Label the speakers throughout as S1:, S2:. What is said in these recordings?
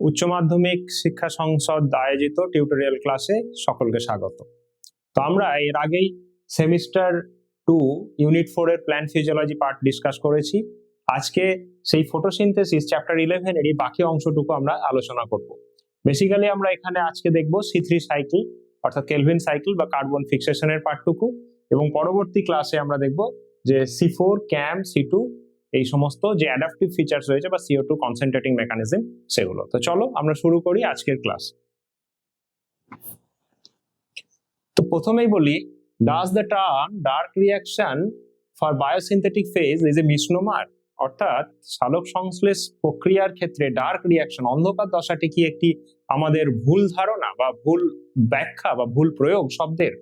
S1: উচ্চ মাধ্যমিক শিক্ষা সংসদ আয়োজিত টিউটোরিয়াল ক্লাসে সকলকে স্বাগত। তো আমরা এর আগেই সেমিস্টার 2 ইউনিট 4 এর প্ল্যান্ট ফিজিওলজি পার্ট ডিসকাস করেছি। আজকে সেই ফটোসিনথেসিস চ্যাপ্টার 11 এর বাকি অংশটুকু আমরা আলোচনা করব। বেসিক্যালি আমরা এখানে আজকে দেখব C3 সাইকেল অর্থাৎ কেলভিন সাইকেল বা কার্বন ফিক্সেশনের পার্টটুকু, এবং পরবর্তী ক্লাসে আমরা দেখব যে C4, CAM, C2 এই সমস্ত যে অ্যাডাপটিভ ফিচার্স রয়েছে বা CO2 কনসেন্ট্রেটিং মেকানিজম সেগুলো। তো চলো আমরা শুরু করি আজকের ক্লাস। তো প্রথমেই বলি, does the term dark reaction for biosynthetic phase is a misnomer? অর্থাৎ সালোক সংশ্লেষ প্রক্রিয়ার ক্ষেত্রে ডার্ক রিয়াকশন অন্ধকার দশাটি কি একটি আমাদের ভুল ধারণা বা ভুল ব্যাখ্যা বা ভুল প্রয়োগ শব্দের?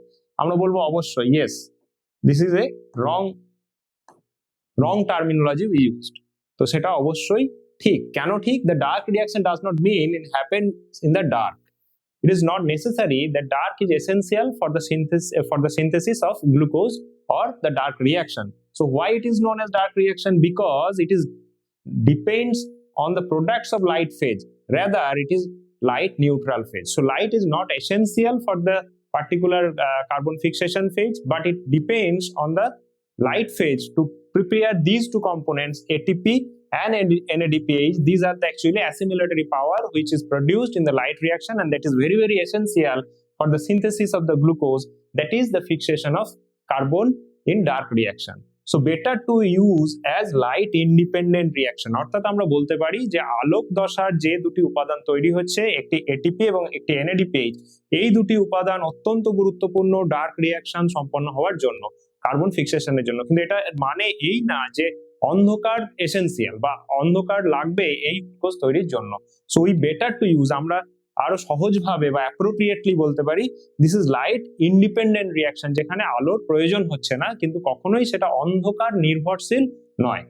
S1: আমরা বলবো অবশ্যই yes, this is a wrong terminology we used. তো সেটা অবশ্যই ঠিক। কেন ঠিক? The dark reaction does not mean it happens in the dark. It is not necessary that dark is essential for the synthesis of glucose or the dark reaction. So why it is known as dark reaction? Because it is depends on the products of light phase. Rather, it is light neutral phase. So light is not essential for the particular carbon fixation phase, but it depends on the light phase to prepare these two components, ATP and NADPH. These are the actually assimilatory power which is produced in the light reaction, and that is very, very essential for the synthesis of the glucose, that is the fixation of carbon in dark reaction. So better to use as light independent reaction. অর্থাৎ আমরা বলতে পারি যে আলোক দশার যে দুটি উপাদান তৈরি হচ্ছে, একটি ATP এবং একটি NADPH, এই দুটি উপাদান অত্যন্ত গুরুত্বপূর্ণ ডার্ক রিয়াকশন সম্পন্ন হওয়ার জন্য, কার্বন ফিক্সেশনের জন্য। কিন্তু এটা মানে এই না যে অন্ধকার এসেনশিয়াল বা অন্ধকার লাগবে এই গ্লুকোজ তৈরির জন্য। So we better to use, আমরা আরো সহজভাবে বা অ্যাপ্রোপ্রিয়েটলি বলতে পারি this is light independent reaction, যেখানে আলোর প্রয়োজন হচ্ছে না কিন্তু কখনোই সেটা অন্ধকার নির্ভরশীল নয়।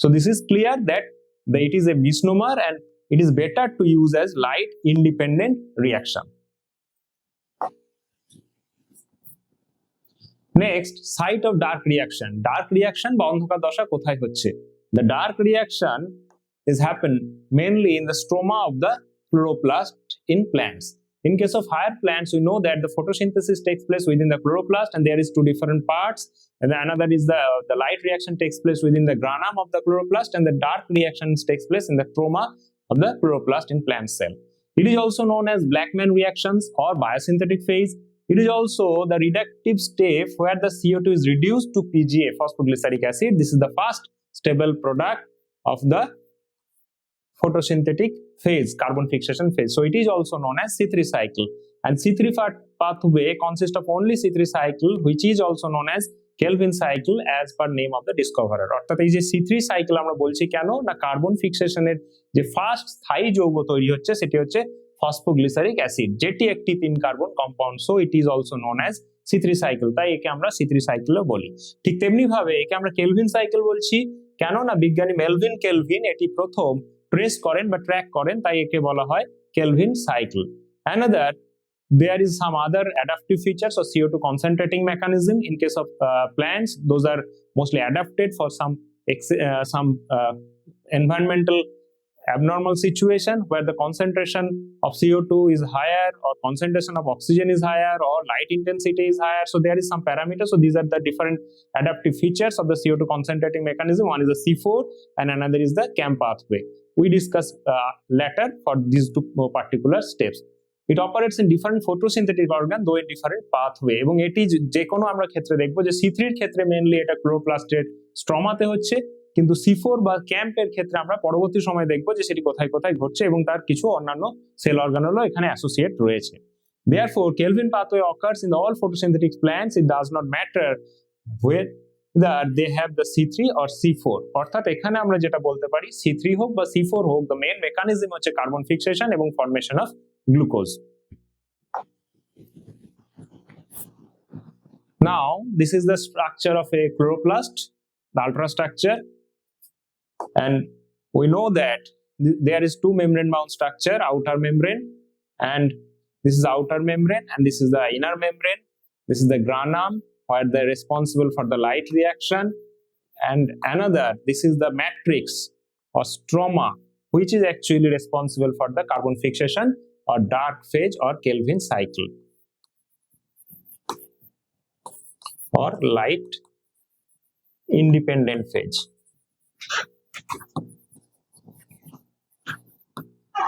S1: So this is clear that it is a misnomer and it is better to use as light independent reaction. Next, site of dark reaction. Dark reaction বা অন্ধকার দশা কোথায় হচ্ছে? The dark reaction is happen mainly in the stroma of the chloroplast in plants. In case of higher plants, we know that the photosynthesis takes place within the chloroplast, and there is two different parts. And another is the light reaction takes place within the granum of the chloroplast, and the dark reaction takes place in the stroma of the chloroplast in plant cell. It is also known as Blackman reactions or biosynthetic phase. It is also the reductive step where the CO2 is reduced to PGA, phosphoglyceric acid. This is the first stable product of the photosynthetic phase, carbon fixation phase. So it is also known as C3 cycle. And C3 pathway consists of only C3 cycle, which is also known as Kelvin cycle as per name of the discoverer. অর্থাৎ এই যে C3 cycle আমরা বলছি কেন না, carbon ফিক্সেশনের যে first স্থায়ী যৌগ তৈরি হচ্ছে সেটি হচ্ছে ফসফোগ্লিসারিক অ্যাসিড, যেটি একটি 3 carbon compound. So it is also known as C3 cycle, তাই একে আমরা C3 সাইকেলও বলি। ঠিক তেমনি ভাবে একে আমরা কেলভিন সাইকেল বলছি কেন না, বিজ্ঞানী মেলভিন কেলভিন এটি প্রথম ট্রেস করেন বা ট্র্যাক করেন, তাই একে বলা হয় kelvin cycle. Another there is some other adaptive features or CO2 concentrating mechanism. In case of plants, those are mostly adapted for some environmental abnormal situation where the concentration of CO2 is higher or concentration of oxygen is higher or light intensity is higher. So there is some parameters. So these are the different adaptive features of the CO2 concentrating mechanism. One is the C4 and another is the CAM pathway. We discuss later for these two particular steps. It operates in different photosynthetic organ though in different pathway, এবং এটি যে কোনো আমরা ক্ষেত্রে দেখবো যে C3 এর ক্ষেত্রে মেইনলি এটা ক্লোরোপ্লাস্টের স্ট্রমাতে হচ্ছে, কিন্তু C4 বা ক্যাম্পের ক্ষেত্রে আমরা পরবর্তী সময় দেখবো যে সেটি কোথায় কোথায় ঘটছে এবং তার কিছু অন্যান্য সেল অর্গানেলও এখানে অ্যাসোসিয়েট রয়েছে। Therefore, Kelvin pathway occurs in all photosynthetic plants. It does not matter whether they have the C3 or C4. অর্থাৎ এখানে আমরা যেটা বলতে পারি C3 হোক বা C4 হোক, the main mechanism হচ্ছে কার্বন ফিক্সেশন এবং formation of glucose. Now, this is the structure of a chloroplast, the ultrastructure, and we know that there is two membrane bound structure, outer membrane, and this is outer membrane, and this is the inner membrane. This is the granum where they are responsible for the light reaction, and another, this is the matrix or stroma which is actually responsible for the carbon fixation or dark phase or Kelvin cycle or light independent phase.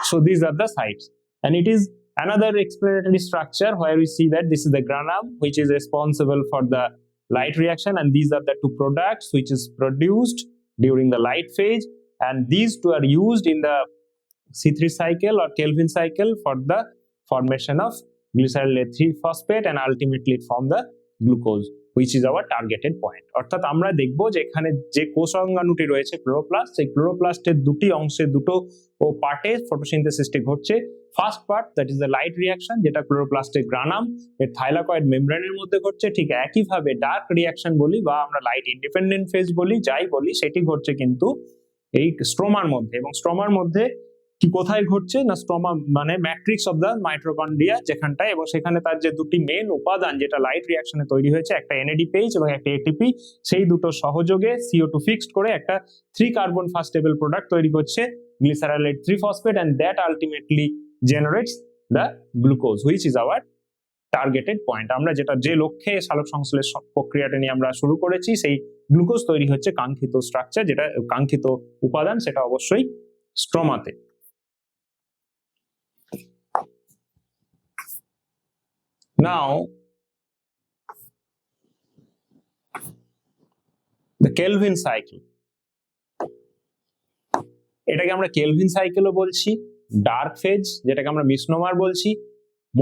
S1: So these are the sites, and it is another explanatory structure where we see that this is the granum which is responsible for the light reaction, and these are the two products which is produced during the light phase, and these two are used in the C3 cycle or Kelvin cycle for the formation of glycerol 3 phosphate, and ultimately it form the glucose, which is our targeted point. অর্থাৎ আমরা দেখব যে এখানে যে কোষ অঙ্গাণুটি রয়েছে chloroplast, সেই ক্লোরোপ্লাস্টের দুটি অংশে দুটো ও পার্টে ফটোসিনথেসিসটি ঘটছে। First part that is the light reaction, যেটা ক্লোরোপ্লাস্টের গ্রানাম এর থাইলাকয়েড মেমব্রেনের মধ্যে ঘটছে। ঠিক একইভাবে ডার্ক রিয়াকশন বলি বা আমরা লাইট ইন্ডিপেন্ডেন্ট ফেজ বলি, যাই বলি, সেটি ঘটছে কিন্তু এই স্ট্রোমার মধ্যে। এবং স্ট্রোমার মধ্যে কি কোথায় ঘটছে না, স্ট্রোমা মানে ম্যাট্রিক্স অফ দ্য মাইটোকন্ড্রিয়া যেখানটায়, এবং সেখানে তার যে দুটি মেন উপাদান যেটা লাইট রিয়াকশনে তৈরি হয়েছে, একটা এনএডিপিএইচ এবং একটা এটিপি, সেই দুটো সহযোগে CO2 ফিক্সড করে একটা 3 কার্বন ফার্স্ট স্টেবল প্রোডাক্ট তৈরি করছে গ্লিসারলেট 3 phosphate, and that ultimately generates the glucose which is our targeted point. আমরা যেটা যে লক্ষ্যে সালোক সংশ্লেষ প্রক্রিয়াটা নিয়ে আমরা শুরু করেছি, সেই গ্লুকোজ তৈরি হচ্ছে কাঙ্ক্ষিত স্ট্রাকচার, যেটা কাঙ্ক্ষিত উপাদান, সেটা অবশ্যই স্ট্রোমাতে। Now the Kelvin cycle, এটাকে আমরা কেলভিন সাইকেলও বলছি, ডার্ক ফেজ যেটাকে আমরা মিসনোমার বলছি,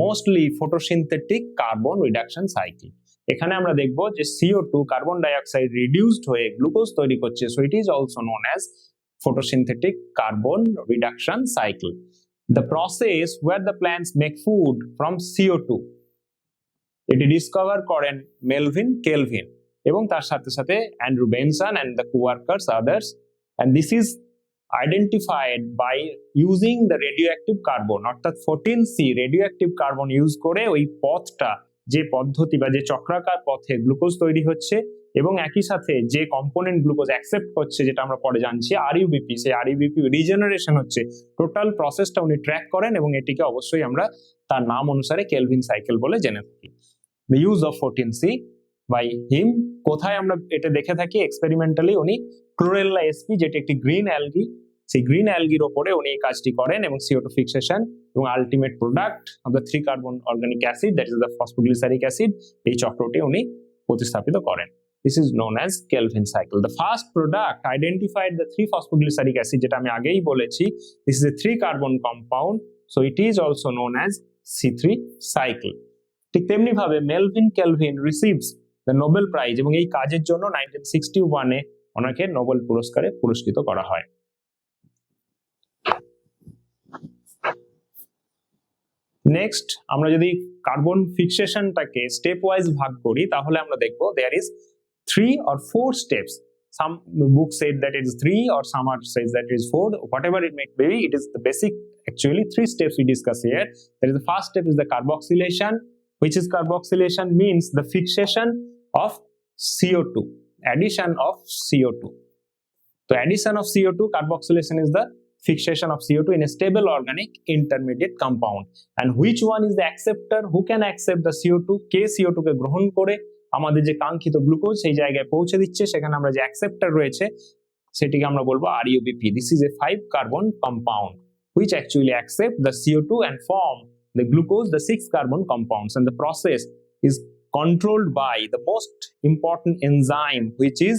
S1: mostly photosynthetic carbon reduction cycle. এখানে আমরা দেখব যে CO2 কার্বন ডাইঅক্সাইড রিডিউসড হয়ে গ্লুকোজ তৈরি করছে, so it is also known as photosynthetic carbon reduction cycle. The process where the plants make food from CO2 এটি ডিসকভার করেন মেলভিন কেলভিন এবং তার সাথে সাথে Andrew Benson and the coworkers others, and this is identified by using the radioactive carbon, অর্থাৎ 14C radioactive carbon use করে ওই পথটা, যে পদ্ধতি বা যে চক্রাকার পথে গ্লুকোজ তৈরি হচ্ছে এবং একই সাথে যে কম্পোনেন্ট গ্লুকোজ অ্যাকসেপ্ট করছে, যেটা আমরা পরে জানছি আরইউবিপি, সেই আরইউবিপি রিজেনারেশন হচ্ছে, টোটাল প্রসেসটা উনি ট্র্যাক করেন এবং এটিকে অবশ্যই আমরা তার নাম অনুসারে কেলভিন সাইকেল বলে জেনে থাকি। The use of 14C by him, কোথায় আমরা এটা দেখে থাকি এক্সপেরিমেন্টালি, উনি ক্লোরেল্লা sp যেটি একটি গ্রিন অ্যালগি, সেই গ্রিন অ্যালগির উপরে উনি এই কাজটি করেন এবং CO2 ফিক্সেশন এবং ultimate product of the 3 carbon organic acid that is the phosphoglyceric acid, এই চক্রটি উনি প্রতিস্থাপিত করেন। This is known as Kelvin cycle. The first product identified the 3 phosphoglyceric acid, যেটা আমি আগেই বলেছি, this is a 3 carbon compound, so it is also known as C3 cycle. ঠিক তেমনি ভাবে Melvin Calvin receives the Nobel prize এবং এই কাজের জন্য 1961-এ ওনাকে নোবেল পুরস্কারে পুরস্কৃত করা হয়। নেক্সট আমরা যদি কার্বন ফিক্সেশনটাকে স্টেপ ওয়াইজ ভাগ করি, তাহলে আমরা দেখব there is 3 or 4 steps. Some books say that it is 3 or some are says that it is 4, whatever it may be, it is the basic, actually 3 steps we discuss here. There is the first step is the carboxylation, which is carboxylation means the fixation of CO2, addition of CO2. So addition of CO2, carboxylation is the fixation of CO2 in a stable organic intermediate compound. And which one is the acceptor? Who can accept the CO2? K CO2 কে গ্রহণ করে আমাদের যে কাঙ্ক্ষিত glucose সেই জায়গায় পৌঁছে দিচ্ছে, সেখানে আমরা যে অ্যাকসেপ্টর রয়েছে সেটিকে আমরা বলবো RUBP. This is a 5 carbon compound which actually accept the CO2 and form the glucose, the 6 carbon compounds, and the process is controlled by the most important enzyme which is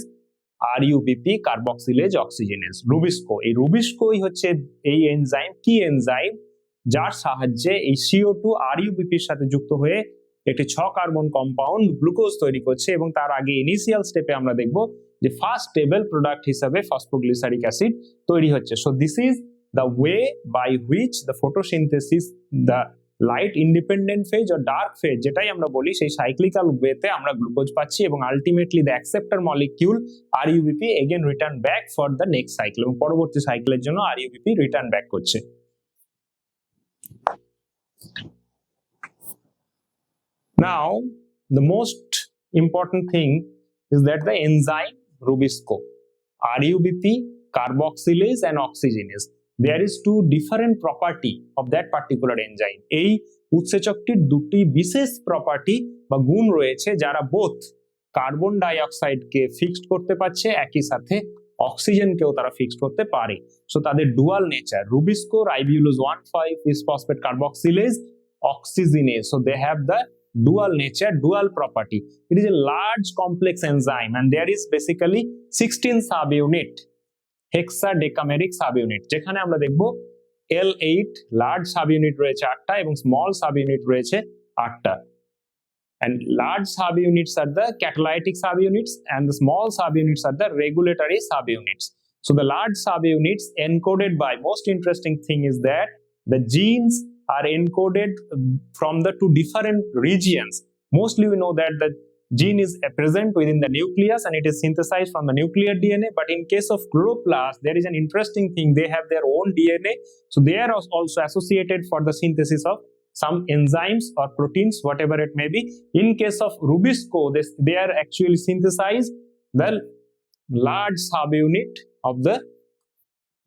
S1: RUBP carboxylase oxygenase, rubisco. এই রুবিস্কোই হচ্ছে এই enzyme, কি enzyme, যার সাহায্যে এই CO2 RUBP এর সাথে যুক্ত হয়ে একটি 6 কার্বন কম্পাউন্ড গ্লুকোজ তৈরি করছে। এবং তার আগে ইনিশিয়াল স্টেপে আমরা দেখব যে ফার্স্ট স্টেবল প্রোডাক্ট হিসেবে ফসফোগ্লিসারিক অ্যাসিড তৈরি হচ্ছে। So this is the way by which the photosynthesis, the light independent phase ও ডার্ক ফেজ যেটাই আমরা বলি, সেই সাইক্লিক্যাল ওয়েতে আমরা গ্লুকোজ পাচ্ছি এবং ultimately the acceptor molecule RUBP again return back for the next cycle, এবং পরবর্তী সাইকেলের জন্য RUBP রিটার্ন ব্যাক করছে। Now the most important thing is that the enzyme Rubisco, RUBP, carboxylase and oxygenase, there is two different property of that particular enzyme. এই উৎসেচকটির দুটি বিশেষ property বা গুণ রয়েছে যারা বোথ কার্বন ডাই অক্সাইডকে ফিক্সড করতে পারছে, একই সাথে অক্সিজেনকেও তারা ফিক্সড করতে পারে। সো তাদের dual nature, rubisco ribulose 1,5 bisphosphate carboxylase oxygenase, so they have the dual nature, dual property. It is a large complex enzyme and there is basically 16 subunit, hexadecameric subunit, যেখানে আমরা দেখব L8 large subunit রয়েছে 8টা এবং small subunit রয়েছে 8টা, and large subunits are the catalytic subunits and the small subunits are the regulatory subunits. So the large subunits encoded by, most interesting thing is that the genes are encoded from the two different regions. Mostly we know that the gene is present within the nucleus and it is synthesized from the nuclear DNA, but in case of chloroplast there is an interesting thing, they have their own DNA, so they are also associated for the synthesis of some enzymes or proteins, whatever it may be. In case of Rubisco, they are actually synthesized the large subunit of the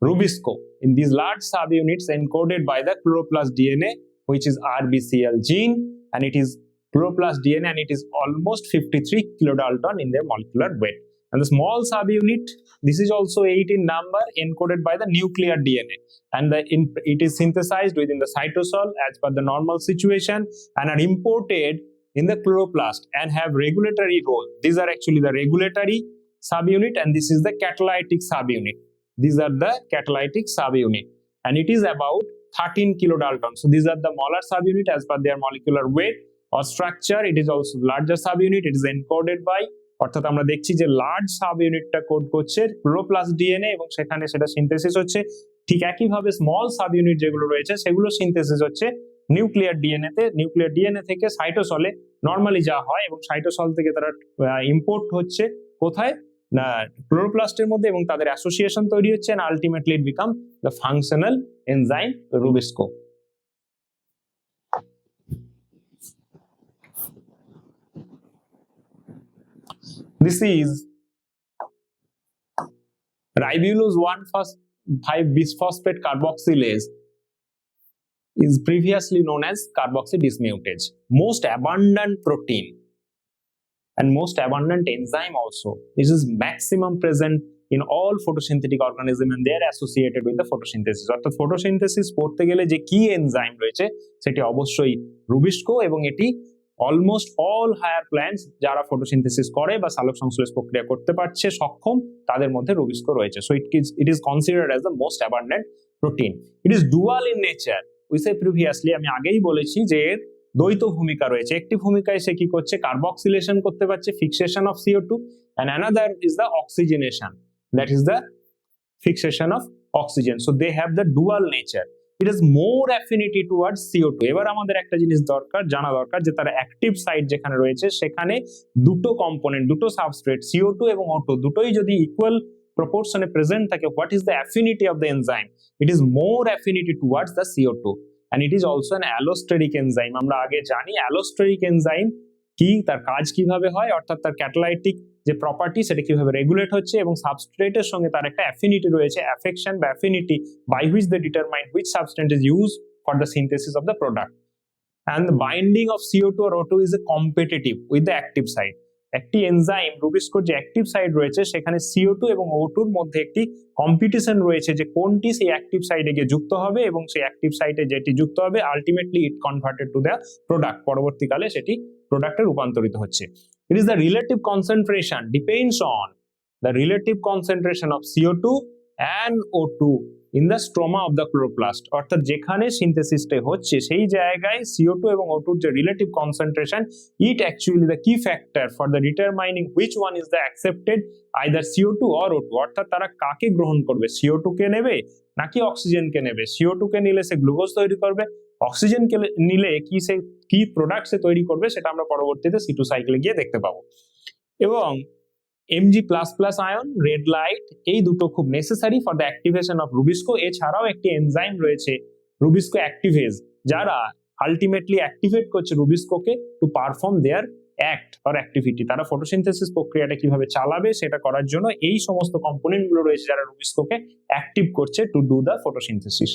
S1: Rubisco. In these large subunits encoded by the chloroplast DNA, which is RBCL gene, and it is chloroplast DNA and it is almost 53 kilodalton in their molecular weight. And the small subunit, this is also 8 in number, encoded by the nuclear DNA, and it is synthesized within the cytosol as per the normal situation and are imported in the chloroplast and have regulatory role. These are actually the regulatory subunit and this is the catalytic subunit. These are the catalytic subunit and it is about 13 kilodalton. So these are the molar subunit as per their molecular weight or structure. It is also larger subunit. It is encoded by, অর্থাৎ আমরা দেখছি যে large সাবইউনিটটা code করছে chloroplast DNA এবং সেখানে সেটা synthesis হচ্ছে। ঠিক একইভাবে স্মল সাবইউনিট যেগুলো রয়েছে সেগুলো সিনথেসিস হচ্ছে নিউক্লিয়ার ডিএনএ তে। নিউক্লিয়ার ডিএনএ থেকে সাইটোসলে নর্মালি যা হয় এবং সাইটোসল থেকে তারা ইম্পোর্ট হচ্ছে কোথায় না ক্লোরোপ্লাস্টের মধ্যে এবং তাদের অ্যাসোসিয়েশন তৈরি হচ্ছে and ultimately it become the functional enzyme Rubisco. This is ribulose 1,5 bisphosphate carboxylase is previously known as carboxydismutase, most abundant protein and most abundant enzyme also. This is maximum present in all photosynthetic organisms and they are associated with the photosynthesis. অর্থাৎ photosynthesis পড়তে গেলে যে কি enzyme রয়েছে সেটি অবশ্যই rubisco এবং এটি অলমোস্ট অল হায়ার প্ল্যান্টস যারা ফটোসিনথেসিস করে বা সালোক সংশ্লেষ প্রক্রিয়া করতে পারছে সক্ষম তাদের মধ্যে রুবিস্কো রয়েছে। So it is considered as the most abundant protein. It is dual in nature. We say previously, আমি আগেই বলেছি যে এর দ্বৈত ভূমিকা রয়েছে। একটি ভূমিকায় সে কি করছে, কার্বক্সিলেশন করতে পারছে, fixation of CO2, and another is the oxygenation, that is the fixation of oxygen. So they have the dual nature. It has more affinity towards CO2. এবার আমাদের একটা জিনিস জানা দরকার যে তার অ্যাক্টিভ সাইট যেখানে রয়েছে সেখানে দুটো কম্পোনেন্ট, দুটো সাবস্ট্রেট CO2 এবং O2 দুটোই যদি ইকুয়াল প্রপোর্শনে প্রেজেন্ট থাকে, what is the affinity of the enzyme? It is more affinity towards the CO2 and it is also an allosteric enzyme. আমরা আগে জানি allosteric enzyme কি, তার কাজ কিভাবে হয়, অর্থাৎ তার ক্যাটালাইটিক যে প্রপার্টি সেটা কিভাবে রেগুলেট হচ্ছে এবং সাবস্ট্রেটের সঙ্গে তার একটা অ্যাফিনিটি রয়েছে, অ্যাফেকশন বা affinity by which they determine which substance is used for the synthesis of the product. and the binding of CO2 or O2 is a competitive with the active site. একটি enzyme রুবিস্কোর যে active side রয়েছে সেখানে CO2 এবং O2 এর মধ্যে একটি competition রয়েছে যে কোনটি সেই অ্যাক্টিভ সাইডে গিয়ে যুক্ত হবে এবং সেই অ্যাক্টিভ সাইডে যেটি যুক্ত হবে ultimately it converted to the product, পরবর্তীকালে সেটি প্রোডাক্টে রূপান্তরিত হচ্ছে। It is the relative concentration depends on the relative concentration of CO2 and O2 in the stroma of the chloroplast. অর্থাৎ যেখানে সিনথেসিসটা হচ্ছে সেই জায়গায় CO2 এবং O2 এর যে relative concentration, it actually the key factor for the determining which one is the accepted either CO2 or O2. অর্থাৎ তারা কাকে গ্রহণ করবে, CO2 কে নেবে নাকি অক্সিজেনকে নেবে? CO2 কে নিলে সে গ্লুকোজ তৈরি করবে, অক্সিজেন কে নিলে কি প্রোডাক্ট সে তৈরি করবে সেটা আমরা পরবর্তীতে C2 সাইকেলে গিয়ে দেখতে পাবো। এবং Mg++ আয়ন, রেড লাইট, এই দুটো খুব necessary for the activation of rubisco. এছাড়াও একটি এনজাইম রয়েছে রুবিস্কো অ্যাক্টিভেজ যারা আলটিমেটলি অ্যাক্টিভেট করছে রুবিস্কোকে to perform their act or activity, তারা ফটোসিনথেসিস প্রক্রিয়াটা কিভাবে চালাবে সেটা করার জন্য এই সমস্ত কম্পোনেন্ট গুলো রয়েছে যারা রুবিস্কোকে অ্যাক্টিভ করছে to do the photosynthesis.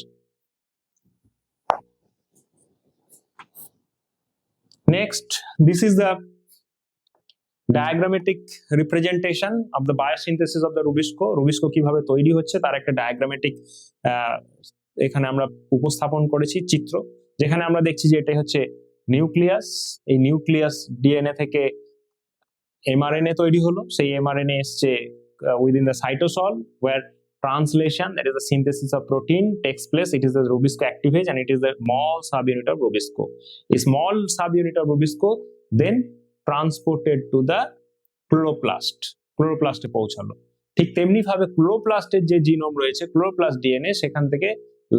S1: Next, this is the diagrammatic representation of the biosynthesis of the Rubisco. Rubisco কিভাবে তৈরি হচ্ছে তার একটা ডায়াগ্রামেটিক এখানে আমরা উপস্থাপন করেছি চিত্র, যেখানে আমরা দেখছি যে এটা হচ্ছে নিউক্লিয়াস, এই নিউক্লিয়াস ডিএনএ থেকে এমআরএনএ তৈরি হলো, সেই এমআরএনএ এসছে within the cytosol where translation, that is the synthesis of protein, takes place. It is the Rubisco activase and it is the small subunit of Rubisco. A small subunit of Rubisco then transported to the chloroplast. ক্লোরোপ্লাস্টে পৌঁছালো। ঠিক তেমনি ভাবে ক্লোরোপ্লাস্টের যে genome রয়েছে, chloroplast DNA, সেখান থেকে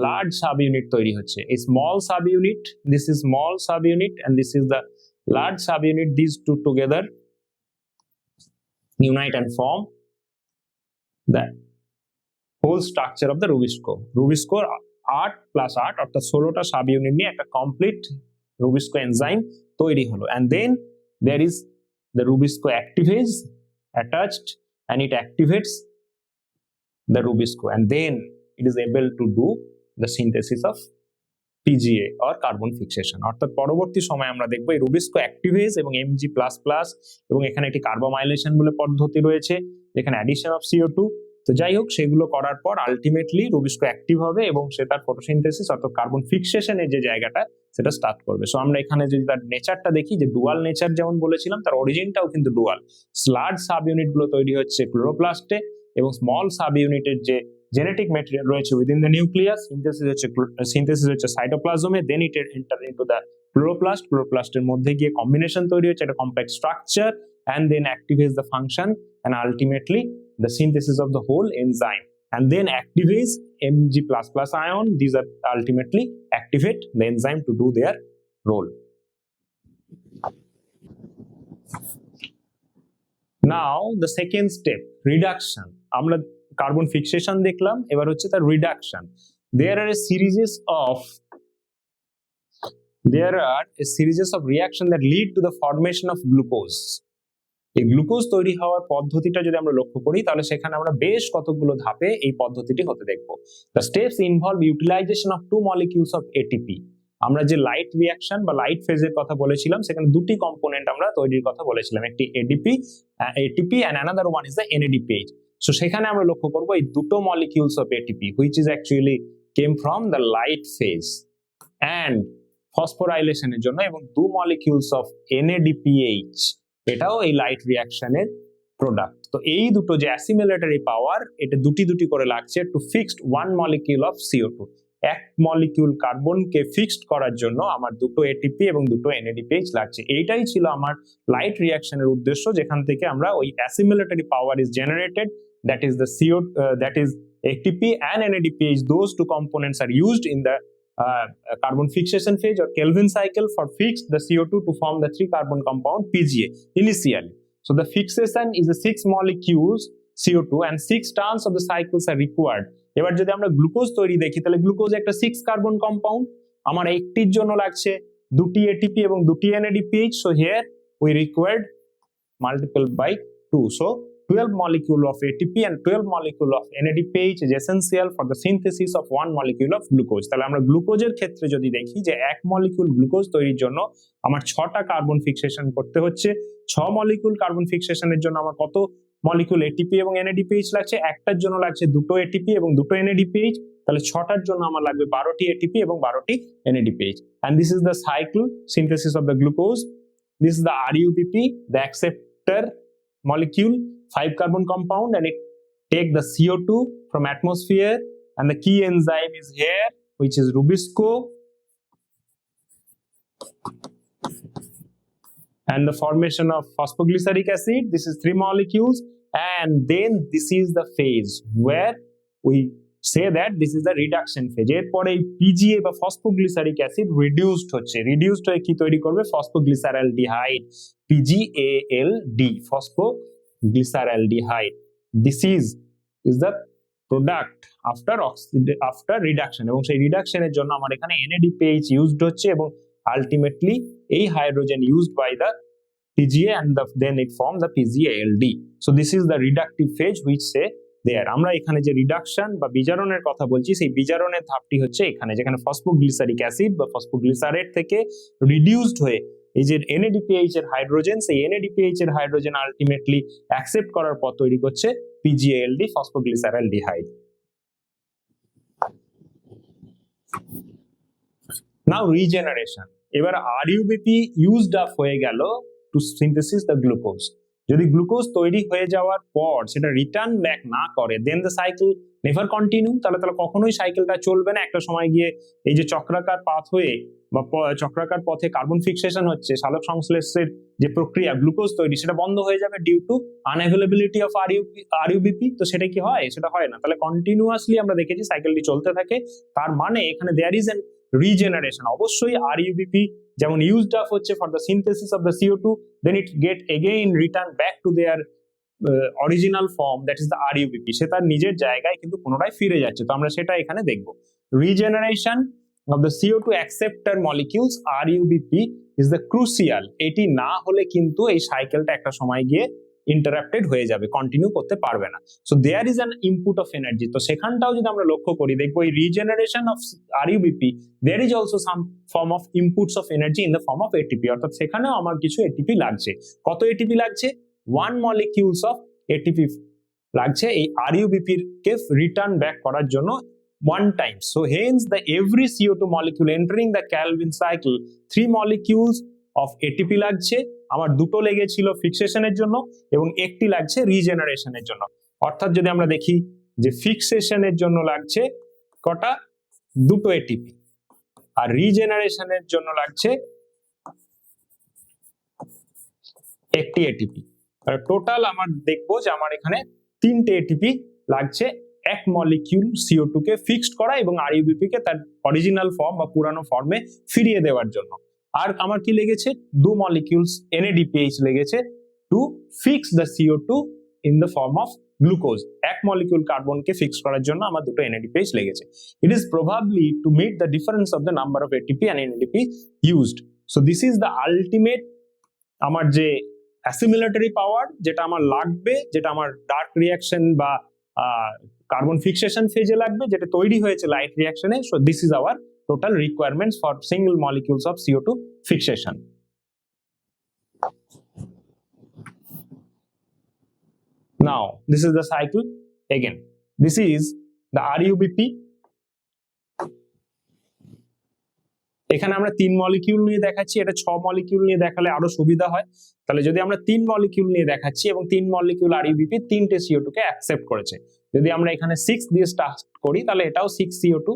S1: large sub unit তৈরি হচ্ছে। এই small sub unit, this is small sub unit and this is the large sub unit. These two together unite and form the whole structure of the Rubisco. Rubisco 8+8 অর্থাৎ 16টা sub unit নিয়ে একটা complete Rubisco enzyme তৈরি হলো। And then there is the Rubisco activase attached and it activates the Rubisco and then it is able to do the synthesis of PGA or carbon fixation. অর্থাৎ পরবর্তী সময় আমরা দেখব এই Rubisco activase এবং Mg++ এবং এখানে একটি কার্বোমাইলেশন বলে পদ্ধতি রয়েছে, এখানে অ্যাডিশন অফ CO2। তো যাই হোক, সেগুলো করার পর আলটিমেটলি Rubisco অ্যাক্টিভ হবে এবং সে তার ফটোসিনথেসিস অর্থাৎ কার্বন ফিক্সেশনের যে জায়গাটা সেটা স্টার্ট করবে। সো আমরা এখানে যদি তার নেচারটা দেখি, যে ডুয়াল নেচার যেমন বলেছিলাম, তার অরিজিনটাও কিন্তু ডুয়াল। লার্জ সাব ইউনিট গুলো তৈরি হচ্ছে ক্লোরোপ্লাস্টে এবং স্মল সাব ইউনিটের যে জেনেটিক ম্যাটেরিয়াল রয়েছে উইদিন দ্য নিউক্লিয়াস, সিনথেসিস হচ্ছে সাইটোপ্লাজমে, দেন ইট এন্টার ইনটু দ্য ক্লোরোপ্লাস্ট। ক্লোরোপ্লাস্টের মধ্যে গিয়ে কম্বিনেশন তৈরি হচ্ছে, একটা complex structure, and then activates the function and ultimately the synthesis of the whole enzyme, and then activates Mg++ ion. These are ultimately activate the enzyme to do their role. Now the second step, reduction. আমরা carbon fixation দেখলাম, এবার হচ্ছে তার reduction. There are a series of reaction that lead to the formation of glucose. এই glucose তৈরি হওয়ার পদ্ধতিটা যদি আমরা লক্ষ্য করি, তাহলে সেখানে আমরা বেশ কতগুলো ধাপে এই পদ্ধতিটি হতে দেখব। The steps involve utilization of two molecules of ATP. আমরা যে লাইট রিঅ্যাকশন বা লাইট ফেজের কথা বলেছিলাম, সেখানে দুটি কম্পোনেন্ট আমরা তৈরির কথা বলেছিলাম, একটি ATP and another one is the NADPH. So সেখানে আমরা লক্ষ্য করব এই দুটো molecules of ATP which is actually came from the light phase and ফসফোরাইলেশনের জন্য, এবং দু molecules of NADPH এটাও এই লাইট রিঅ্যাকশনের প্রোডাক্ট। তো এই দুটো যে অ্যাসিমিলেটরি পাওয়ার, এটা দুটি করে লাগছে to fixed one molecule of CO2। এক মলিকিউল কার্বনকে ফিক্সড করার জন্য আমার দুটো ATP এবং দুটো NADPH লাগছে। এইটাই ছিল আমার লাইট রিঅ্যাকশনের উদ্দেশ্য, যেখান থেকে আমরা ওই assimilatory power is generated, that is the that is ATP and NADPH. Those two components are used in the carbon fixation phase or Kelvin cycle for fix the CO2 to form the 3 carbon compound PGA initially. So the fixation is the 6 molecules CO2 and 6 turns of the cycles are required. এবার যদি আমরা glucose তৈরি দেখি, তাহলে glucose একটা 6 carbon compound, আমার একটির জন্য লাগছে দুটি ATP এবং দুটি NADPH. So here we required multiple by 2. So 12 molecule of ATP and 12 molecule of NADPH is essential for the synthesis of 1 molecule of glucose. তাহলে আমরা গ্লুকোজের ক্ষেত্রে যদি দেখি যে এক মলিকিউল গ্লুকোজ তৈরির জন্য আমার 6টা কার্বন ফিক্সেশন করতে হচ্ছে। 6 মলিকিউল কার্বন ফিক্সেশনের জন্য আমার কত মলিকিউল ATP এবং NADPH লাগছে? একটার জন্য লাগছে দুটো ATP এবং দুটো NADPH, তাহলে 6টার জন্য আমার লাগবে 12টি ATP এবং 12টি NADPH. And this is the cycle synthesis of the glucose. This is the RUPP, the acceptor molecule, 5 carbon compound, and it take the CO2 from atmosphere, and the key enzyme is here, which is Rubisco, and the formation of phosphoglyceric acid. This is 3 molecules, and then this is the phase where we say that this is the reduction phase. এরপরে PGA বা phosphoglyceric acid reduced হচ্ছে, reduced হয়ে কি তৈরি করবে? phosphoglyceraldehyde, PGALD, phosphoglyceraldehyde. This is the product after reduction, এবং সেই রিডাকশনের জন্য আমার এখানে NADPH ইউজড হচ্ছে, এবং আলটিমেটলি এই hydrogen used by the PGA and then it forms the PGALD. So this is the reductive phase which say there. আমরা এখানে যে রিডাকশন বা বিজারণের কথা বলছি সেই বিজারণের ধাপটি হচ্ছে এখানে, যেখানে ফসফোগ্লিসারিক অ্যাসিড বা ফসফোগ্লিসারেট থেকে রিডিউসড হয়ে এই যে NADPH এর হাইড্রোজেন, সেই NADPH এর হাইড্রোজেন আলটিমেটলি অ্যাকসেপ্ট করার পর তৈরি করছে PGALD, ফসফোগ্লিসারালডিহাইড। নাও রিজেনারেশন। এবার RUBP ইউজড আপ হয়ে গেল টু সিনথেসিস দ্য গ্লুকোজ। যদি গ্লুকোজ তৈরি হয়ে যাওয়ার পর সেটা রিটার্ন ব্যাক না করে, দেন দ্য সাইকেল নেভার কন্টিনিউ, তাহলে কখনোই সাইকেলটা চলবে না। একটা সময় গিয়ে এই যে চক্রাকার পাথ হয়ে বা চক্রাকার পথে কার্বন ফিক্সেশন হচ্ছে, সালোক সংশ্লেষের যে প্রক্রিয়া গ্লুকোজ তৈরি, সেটা বন্ধ হয়ে যাবে ডিউ টু আনঅ্যাভেলেবিলিটি অফ RUBP। তো সেটা কি হয়? সেটা হয় না। তাহলে কন্টিনিউয়াসলি আমরা দেখেছি সাইকেলটি চলতে থাকে। তার মানে এখানে দেয়ার ইজ এন রিজেনারেশন। অবশ্যই RUBP যেমন ইউজড আপ হচ্ছে for the synthesis of the CO2, then it get again return back to their original form, that is the RUBP। সে তার নিজের জায়গায় কিন্তু পুনরায় ফিরে যাচ্ছে। তো আমরা সেটা এখানে দেখব। Regeneration of the CO2 acceptor molecules, RUBP is the crucial. এটি না হলে কিন্তু এই সাইকেলটা একটা সময় গিয়ে ইন্টারাপ্টেড হয়ে যাবে, কন্টিনিউ করতে পারবে না। So there is an input of energy. তো সেখানটাও যদি আমরা লক্ষ্য করি, দেখবো এই regeneration of RUBP there is also some form of inputs of energy in the form of ATP। অর্থাৎ সেখানেও আমার কিছু ATP লাগছে। কত ATP লাগছে? 1 molecules of ATP লাগছে এই RUBP কে রিটার্ন ব্যাক করার জন্য one time. So hence the every CO2 molecule entering the Calvin cycle 3 molecules of ATP লাগছে। আমার দুটো লেগেছিল ফিক্সেশনের জন্য এবং একটি লাগছে রিজেনারেশনের জন্য। অর্থাৎ যদি আমরা দেখি যে ফিক্সেশনের জন্য লাগছে কটা? দুটো ATP, আর রিজেনারেশনের জন্য লাগছে একটি ATP। টোটাল আমার দেখবো যে আমার এখানে 3টে ATP লাগছে এক মলিকিউল CO2 কে ফিক্সড করা এবং RUBP কে তার অরিজিনাল ফর্ম বা পুরানো ফর্মে ফিরিয়ে দেওয়ার জন্য। আর আমার কি লেগেছে? 2 মলিকিউলস NADPH লেগেছে to fix the CO2 in the form of glucose. এক মলিকিউল কার্বনকে ফিক্স করার জন্য আমার দুটো NADPH লেগেছে। It is probably to meet the difference of the number of ATP and NADP used. So this is the ultimate আমার যে assimilatory power যেটা আমার লাগবে, যেটা আমার ডার্ক রিঅ্যাকশন বা কার্বন ফিক্সেশন ফেজে লাগবে, যেটা তৈরি হয়েছে লাইট রিঅ্যাকশনে। So this is our total requirements for single molecules of CO2 fixation. Now this is the cycle again. This is the RUBP. এখানে আমরা 3 মলিকিউল নিয়ে দেখাচ্ছি, এটা 6 মলিকিউল নিয়ে দেখালে আরো সুবিধা হয়। তাহলে যদি আমরা 3 মলিকিউল নিয়ে দেখাচ্ছি এবং 3 মলিকিউল RUBP 3টে CO2 কে অ্যাকসেপ্ট করেছে, যদি আমরা এখানে 6 দিয়ে স্টার্ট করি তাহলে এটাও 6 CO2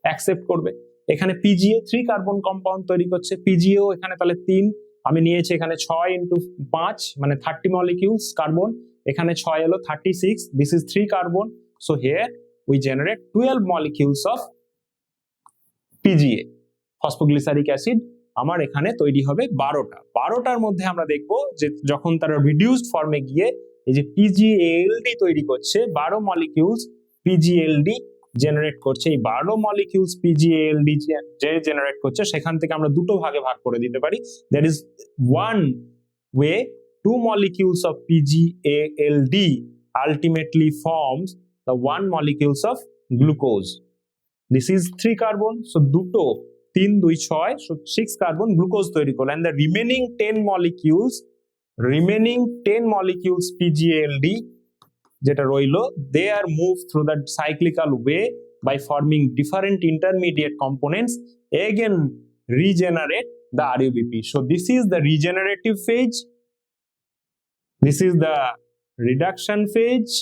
S1: অ্যাকসেপ্ট করবে। এখানে PGA 3 কার্বন কম্পাউন্ড তৈরি করছে, PGAও এখানে তাহলে 3, আমি নিয়েছি এখানে 6 × 5 মানে 30 মলিকিউলস কার্বন, এখানে 6 হলো 36, this is 3 carbon. So here we generate 12 molecules of PGA, phosphoglyceric acid. আমার এখানে তৈরি হবে 12টার মধ্যে আমরা দেখবো যে যখন তারা রিডিউসড ফর্মে গিয়ে এই যে PGALD তৈরি করছে, 12 মলিকিউলস PGALD জেনারেট করছে। এই 12 মলিকিউলস PGALD যে জেনারেট করছে সেখান থেকে আমরা দুটো ভাগে ভাগ করে দিতে পারি। That is one way 2 molecules of PGALD ultimately forms the 1 molecules of glucose. This is 3 carbon, so দুটো 3 2 6, so 6 carbon glucose তৈরি করলো, and the remaining 10 molecules PGALD যেটা রইলো, they are moved through the cyclical way by forming different intermediate components, again regenerate the RUBP. So this is the regenerative phase, this is the reduction phase,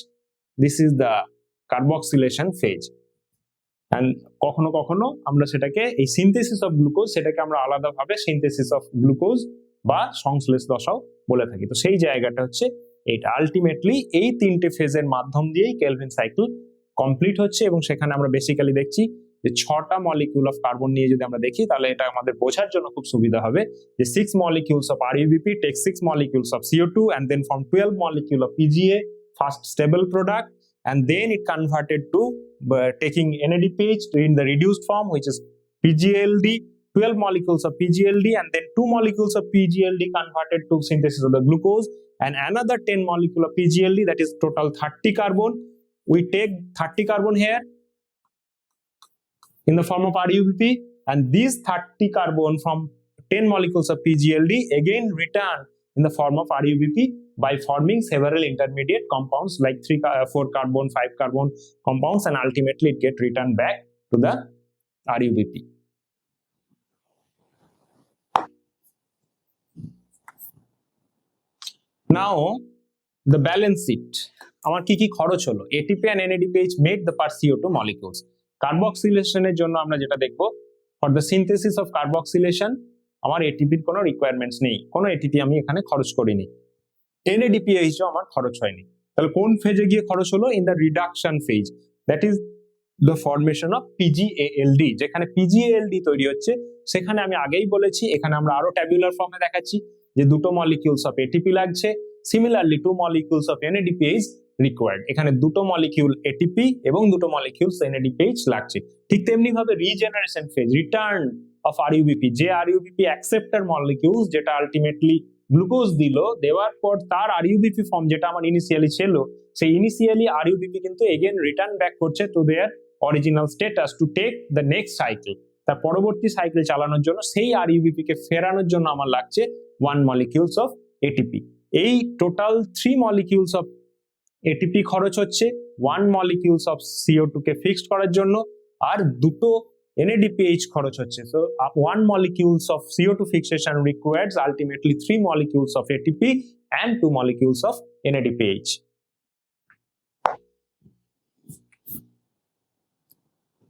S1: this is the carboxylation phase. And কখনো কখনো আমরা সেটাকে এই synthesis of glucose, সেটাকে আমরা আলাদাভাবে synthesis of glucose বা সংশ্লেষ দশাও বলে থাকি। তো সেই জায়গাটা হচ্ছে এটা। আলটিমেটলি এই 3টে ফেজের মাধ্যম দিয়েই কেলভিন সাইকেল কমপ্লিট হচ্ছে এবং সেখানে আমরা বেসিক্যালি দেখছি যে 6টা মলিকিউল অফ কার্বন নিয়ে যদি আমরা দেখি তাহলে এটা আমাদের বোঝার জন্য খুব সুবিধা হবে যে 6 molecules of RUBP take 6 molecules of CO2 and then from 12 molecule of PGA, first stable product, and then it converted to taking NADPH in the reduced form which is PGALD, 12 molecules of PGLD, and then 2 molecules of PGLD converted to synthesis of the glucose, and another 10 molecule of PGLD, that is total 30 carbon. We take 30 carbon here in the form of RUBP, and these 30 carbon from 10 molecules of PGLD again return in the form of RUBP by forming several intermediate compounds like 4 carbon, 5 carbon compounds, and ultimately it get returned back to the RUBP. Now the balance sheet. আমার কি কি খরচ হলো? ATP and NADPH made the per CO2 molecules. Carboxylation এর জন্য আমরা যেটা দেখব, for the synthesis of carboxylation আমার ATP এর কোনো রিকোয়ারমেন্টস নেই, কোনো ATP আমি এখানে খরচ করিনি। NADPH ও আমার খরচ হয়নি। তাহলে কোন ফেজে গিয়ে খরচ হলো? In the reduction phase, that is the formation of PGALD। যেখানে PGALD তৈরি হচ্ছে সেখানে আমি আগেই বলেছি, এখানে আমরা আরো ট্যাবুলার ফর্মে দেখাচ্ছি যে দুটো মলিকিউলস অফ ATP লাগছে, similarly 2 molecules of NADPH required. এখানে দুটো মলিকিউল ATP এবং দুটো মলিকিউলস NADPH লাগছে। ঠিক তেমনি ভাবে regeneration phase, return of RUBP, যে RUBP অ্যাকসেপ্টর মলিকিউলস যেটা আলটিমেটলি গ্লুকোজ দিল, দেওয়ার পর তার RUBP ফর্ম যেটা আমার ইনিশিয়ালি ছিল, সেই ইনিশিয়ালি RUBP কিন্তু এগেন রিটার্ন ব্যাক করছে to their original status to take the next cycle. তার পরবর্তী সাইকেল চালানোর জন্য সেই RUBP কে ফেরানোর জন্য আমার লাগছে 1 molecules of ATP। এই টোটাল 3 molecules of ATP খরচ হচ্ছে, 1 molecules of CO2 K fixed করার জন্য, আর দুটো NADPH খরচ হচ্ছে। So 1 molecules of CO2 fixation requires ultimately 3 molecules of ATP and 2 molecules of NADPH.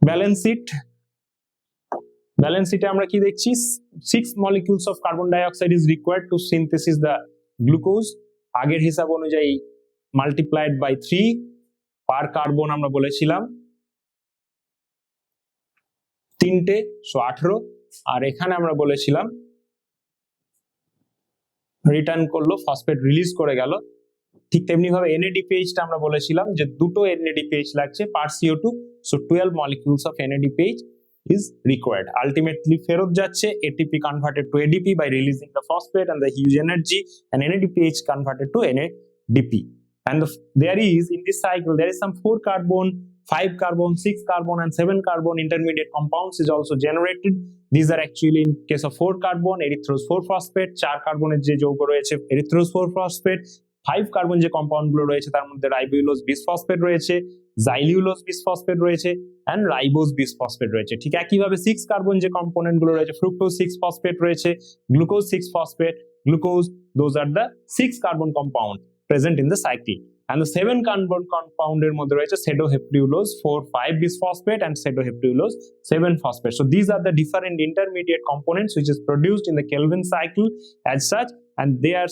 S1: Balance sheet. Balance sheet আমরা কি দেখছি? 6 molecules of carbon dioxide is required to synthesis the glucose. আগের হিসাব অনুযায়ী multiplied by 3 per carbon আমরা বলেছিলাম 3টে, so 18। আর এখানে আমরা বলেছিলাম রিটার্ন করলো, ফসফেট রিলিজ করে গেল। ঠিক তেমনি ভাবে NADPH টা আমরা বলেছিলাম যে দুটো NADPH লাগছে পার CO2, so 12 molecules of NADPH is required. Ultimately ফেরত যাচ্ছে ATP converted to ADP by releasing the phosphate and the huge energy, and NADPH converted to NADP. And there is, in this cycle, there is some 4 carbon, 5 carbon, 6 carbon, and 7 carbon intermediate compounds is also generated. These are actually, in case of 4 carbon, erythrose 4 phosphate, 4 কার্বনের যে যৌগ রয়েছে erythrose 4 phosphate, 5 carbon যে compound গুলো রয়েছে তার মধ্যে ribulose bisphosphate রয়েছে, জাইলিউলোজ বিসফসফেট রয়েছে, and রাইবোজ বিসফসফেট রয়েছে। ঠিক একইভাবে 6 কার্বন যে কম্পোনেন্ট গুলো রয়েছে, ফ্রুক্টোজ 6 ফসফেট রয়েছে, glucose 6 phosphate, glucose, those are the 6 carbon compound present in the cycle. And the 7 carbon compound এর মধ্যে রয়েছে pseudoheptulose 4,5 bisphosphate and pseudoheptulose 7 phosphate. So these are the different intermediate components which is produced in the Kelvin cycle as such, and they are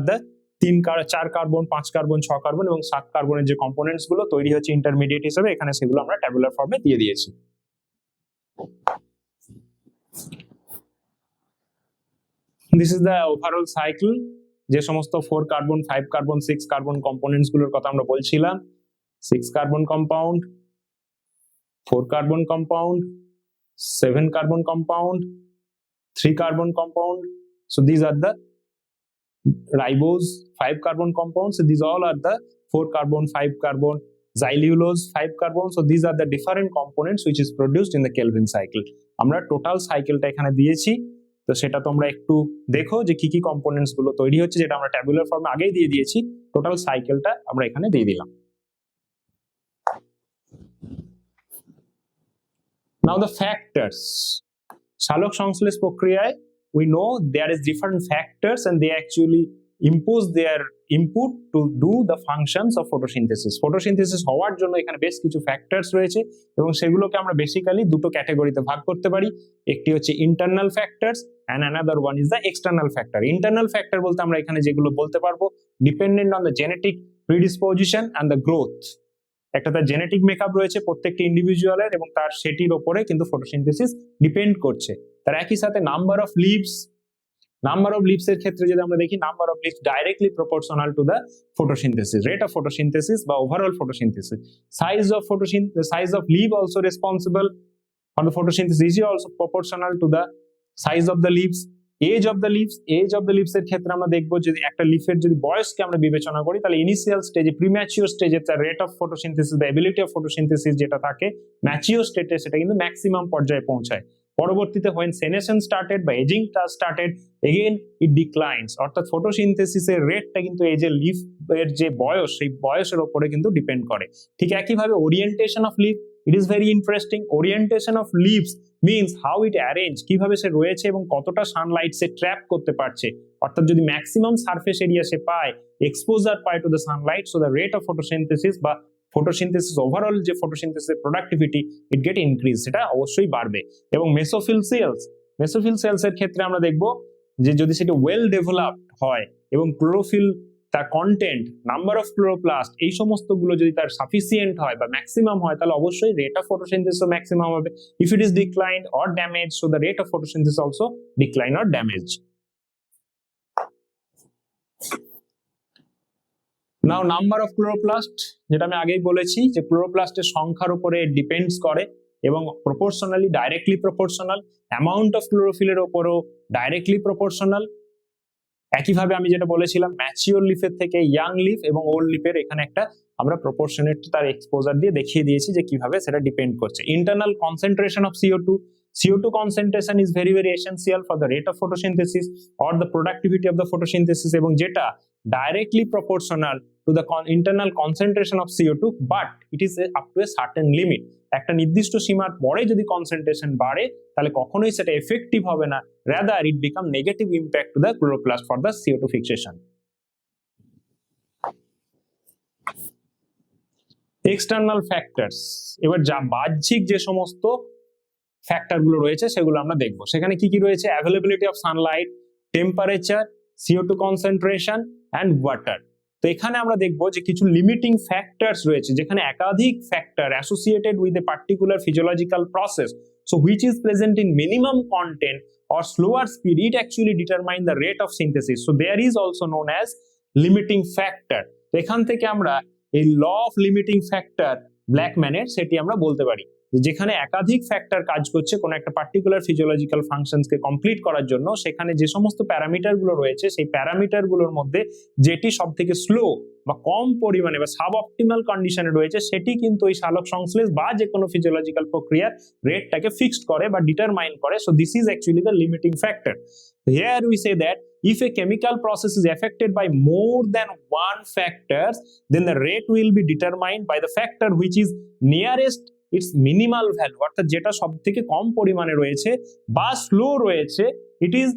S1: the 4 carbon, 5 carbon, 6 carbon এবং 7 কার্বনের যে components গুলো তৈরি হচ্ছে intermediate হিসেবে, এখানে সেগুলো আমরা ট্যাবুলার ফর্মে দিয়ে দিয়েছি। This is the overall cycle, যে সমস্ত 4 কার্বন, 5 কার্বন, 6 কার্বন কম্পোনেন্টস গুলোর কথা আমরা বলছিলাম। 6 carbon compound, 4 carbon compound, 7 carbon compound, 3 carbon compound, so these are the ribose 5 carbon compounds, so these all are the 4 carbon, 5 carbon, xylulose 5 carbon, so these are the different components which is produced in the Kelvin cycle. আমরা total সাইকেলটা এখানে দিয়েছি, তো সেটা তোমরা একটু দেখো যে কি কি কম্পোনেন্টস গুলো তৈরি হচ্ছে, যেটা আমরা ট্যাবুলার ফর্মে আগেই দিয়ে দিয়েছি। টোটাল সাইকেলটা আমরা এখানে দিয়ে দিলাম। Now the factors. সালোক সংশ্লেষ প্রক্রিয়ায় we know there is different factors and they actually impose their input to do the functions of photosynthesis. Photosynthesis হওয়ার জন্য এখানে বেশ কিছু ফ্যাক্টরস রয়েছে এবং সেগুলোকে আমরা বেসিক্যালি দুটো ক্যাটাগরিতে ভাগ করতে পারি। একটি হচ্ছে internal factors and another one is the external factor. Internal factor বলতে আমরা এখানে যেগুলো বলতে পারবো, dependent on the genetic predisposition and the growth. একটা তার জেনেটিক মেকআপ রয়েছে প্রত্যেকটি ইন্ডিভিজুয়ালের এবং তার সেটির উপরে কিন্তু ফটোসিনথেসিস ডিপেন্ড করছে। তার একই সাথে নাম্বার অফ লিভস এর ক্ষেত্রে যদি আমরা দেখি, number of leaves directly proportional to the photosynthesis, rate of photosynthesis বা overall photosynthesis. Size of leaf also responsible for the photosynthesis, is also proportional to the size of the leaves, age of the leaves, age of the leaves এর ক্ষেত্রে আমরা দেখবো যদি একটা লিফের যদি বয়সকে আমরা বিবেচনা করি তাহলে ইনিশিয়াল স্টেজে প্রিম্যাচিওর স্টেজে তার রেট অফ ফটোসিনথেসিস বা এবিলিটি অফ ফটোসিনথেসিস যেটা থাকে ম্যাচিওর স্টেটে সেটা কিন্তু ম্যাক্সিমাম পর্যায়ে পৌঁছায়। পরবর্তীতে when senescence started বা ageing started again it declines, অর্থাৎ ফটোসিনথেসিসের রেটটা কিন্তু এই যে লিফ এর যে বয়স সেই বয়সের উপরে কিন্তু ডিপেন্ড করে। ঠিক একইভাবে orientation of leaf, it is very interesting. Orientation of leaves means how it arrange, কিভাবে সে রয়েছে এবং কতটা সানলাইট সে ট্র্যাপ করতে পারছে, অর্থাৎ যদি ম্যাক্সিমাম সারফেস এরিয়া সে পায়, এক্সপোজার পায় to the Sunlight, so the rate of photosynthesis বা ফটোসিনথেসিস ওভারঅল যে ফটোসিনথেসিসের প্রোডাক্টিভিটি ইট গেট ইনক্রিজ, সেটা অবশ্যই বাড়বে। এবং মেসোফিল সেলস, মেসোফিল সেলস এর ক্ষেত্রে আমরা দেখব যে যদি সেটা ওয়েল ডেভেলপড হয় এবং ক্লোরোফিল তার কন্টেন্ট, নাম্বার অফ ক্লোরোপ্লাস্ট এই সমস্ত গুলো যদি তার সাফিসিয়েন্ট হয় বা ম্যাক্সিমাম হয় তাহলে অবশ্যই রেট অফ ফটোসিনথেসিস ম্যাক্সিমাম হবে। If it is declined or damage, so the rate of photosynthesis also decline or damage. Now number of chloroplast, যেটা আমি আগেই বলেছি যে ক্লোরোপ্লাস্টের সংখ্যার উপরে ডিপেন্ডস করে এবং proportionally directly proportional, amount of ক্লোরোফিলের উপরও ডাইরেক্টলি প্রপোর্শনাল। একইভাবে আমি যেটা বলেছিলাম ম্যাচিওর লিফের থেকে ইয়াং লিফ এবং ওল্ড লিফের এখানে একটা আমরা প্রপোর্শনেট তার এক্সপোজার দিয়ে দেখিয়ে দিয়েছি যে কিভাবে সেটা ডিপেন্ড করছে। Internal concentration of CO2 concentration is very very essential for the rate of photosynthesis or the productivity of the photosynthesis, এবং যেটা directly proportional to the internal concentration of CO2, but it is up to a certain limit. একটা নির্দিষ্ট সীমার পরে যদি concentration বাড়ে তাহলে কখনোই সেটা এফেক্টিভ হবে না, rather it become negative impact to the chloroplast for the CO2 fixation. External factors, এবার যা বাহ্যিক যে সমস্ত ফ্যাক্টর গুলো রয়েছে সেগুলো আমরা দেখবো। সেখানে কি কি রয়েছে? Availability of Sunlight, temperature, CO2 concentration and water. তো এখানে আমরা দেখবো যে কিছু লিমিটিং ফ্যাক্টরস রয়েছে যেখানে একাধিক factor associated with a particular physiological process, so which is present in minimum content or slower speed, it actually determine the rate of synthesis, so there is also known as limiting factor. তো এখান থেকে আমরা এই law of limiting factor ব্ল্যাকম্যানের সেটি আমরা বলতে পারি, যেখানে একাধিক ফ্যাক্টর কাজ করছে কোন একটা পার্টিকুলার ফিজিওলজিক্যাল ফাংশনসকে কমপ্লিট করার জন্য, সেখানে যে সমস্ত প্যারামিটার গুলো রয়েছে সেই প্যারামিটার গুলোর মধ্যে যেটি সব থেকে স্লো বা কম পরিমাণে বা সাব অপটিমাল কন্ডিশনে রয়েছে সেটি কিন্তু এই সালোক সংশ্লেষ বা যে কোনো ফিজিওলজিক্যাল প্রক্রিয়ার রেটটাকে ফিক্সড করে বা ডিটারমাইন করে। So this is actually the limiting factor. Here we say that if a chemical process is affected by more than one factors, then the rate will be determined by the factor which is nearest its minimal value, অর্থাৎ যেটা সব থেকে কম পরিমাণে রয়েছে বা slow রয়েছে, it is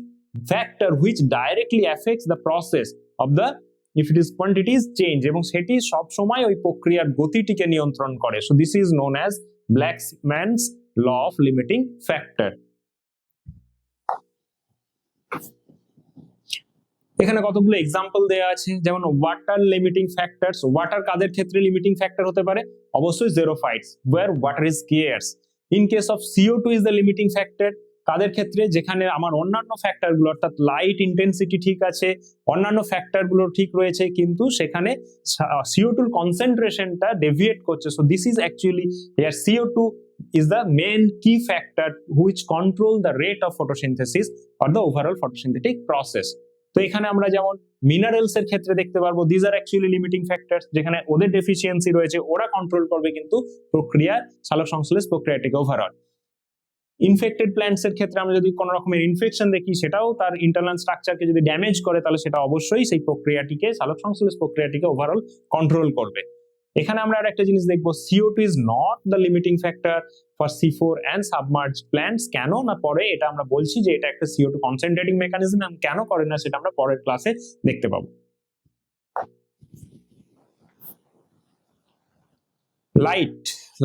S1: factor which directly affects the process of the, if it is quantities change, এবং সেটি সব সময় ওই প্রক্রিয়ার গতিটিকে নিয়ন্ত্রণ করে। So this is known as Blackman's law of limiting factor. এখানে কতগুলো এক্সাম্পল দেওয়া আছে, যেমন ওয়াটার লিমিটিং ফ্যাক্টরস। ওয়াটার কাদের ক্ষেত্রে লিমিটিং ফ্যাক্টর হতে পারে? অবশ্যই জেরোফাইটস, where water is scarce. In case of CO2 is the limiting factor, কাদের ক্ষেত্রে? যেখানে আমার অন্যান্য ফ্যাক্টর গুলো অর্থাৎ লাইট ইন্টেন্সিটি ঠিক আছে, অন্যান্য ফ্যাক্টর গুলো ঠিক রয়েছে, কিন্তু সেখানে CO2 এর কনসেন্ট্রেশনটা ডেভিয়েট করছে। So this is actually here CO2 is the main key factor which control the rate of photosynthesis or the overall photosynthetic process. তো এখানে আমরা যেমন মিনারেলস এর ক্ষেত্রে দেখতে পারবো this are actually limiting factors, যেখানে ওদের ডেফিসিয়েন্সি রয়েছে, ওরা কন্ট্রোল করবে কিন্তু প্রক্রিয়া সালোক সংশ্লেষ প্রক্রিয়াটিকে ওভারঅল। ইনফেক্টেড প্ল্যান্টস এর ক্ষেত্রে আমরা যদি কোনো রকমের ইনফেকশন দেখি, সেটাও তার ইন্টারনাল স্ট্রাকচারকে যদি ড্যামেজ করে তাহলে সেটা অবশ্যই সেই প্রক্রিয়াটিকে, সালোক সংশ্লেষ প্রক্রিয়াটিকে ওভারঅল কন্ট্রোল করবে। এখানে আমরা আর একটা জিনিস দেখবো, CO2 is not the limiting factor for C4 and submerged plants. কেন না পরে এটা আমরা বলছি যে এটা একটা CO2 concentrating mechanism, এবং কেন করে না সেটা আমরা পরের ক্লাসে দেখতে পাবো।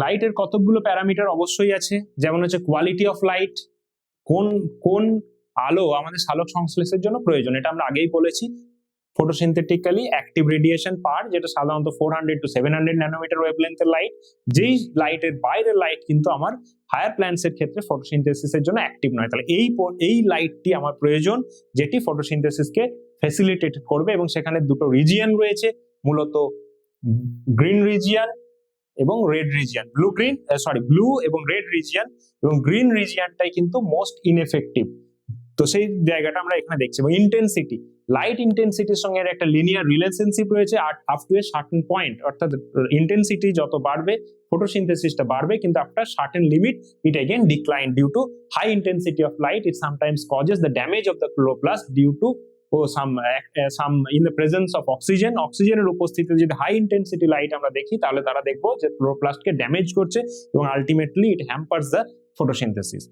S1: লাইটের কতগুলো প্যারামিটার অবশ্যই আছে, যেমন হচ্ছে কোয়ালিটি অফ লাইট, কোন আলো আমাদের সালোক সংশ্লেষের জন্য প্রয়োজন, এটা আমরা আগেই বলেছি। ফটোসিনথেটিক্যালি অ্যাক্টিভ রেডিয়েশন পার, যেটা সাধারণত 400 to 700 ন্যানোমিটার ওয়েভলেন্থের লাইট, যেই লাইটের বাইরের লাইট কিন্তু আমার হায়ার প্ল্যান্টস এর ক্ষেত্রে ফটোসিনথেসিসের জন্য অ্যাক্টিভ নয়, তাহলে এই লাইটটি আমার প্রয়োজন যেটি ফটোসিনথেসিসকে ফ্যাসিলিটেট করবে। এবং সেখানে দুটো রিজিয়ন রয়েছে, মূলত গ্রিন রিজিয়ন এবং রেড রিজিয়ন, ব্লু এবং রেড রিজিয়ন, এবং গ্রিন রিজিয়নটাই কিন্তু মোস্ট ইনএফেক্টিভ। তো সেই জায়গাটা আমরা এখানে দেখছি। এবং ইন্টেন্সিটি, লাইট ইন্টেন্সিটির সঙ্গে একটা লিনিয়ার রিলেশনশিপ রয়েছে up to a certain point, অর্থাৎ ইন্টেন্সিটি যত বাড়বে ফটোসিনথেসিসটা বাড়বে, কিন্তু after certain limit it again decline due to high intensity of light. It sometimes causes the damage of the chloroplast due to some in the presence of oxygen, অক্সিজেনের উপস্থিতিতে যদি high intensity light আমরা দেখি তাহলে তারা দেখবো যে ক্লোরোপ্লাস্টকে damage করছে এবং ultimately it hampers the photosynthesis.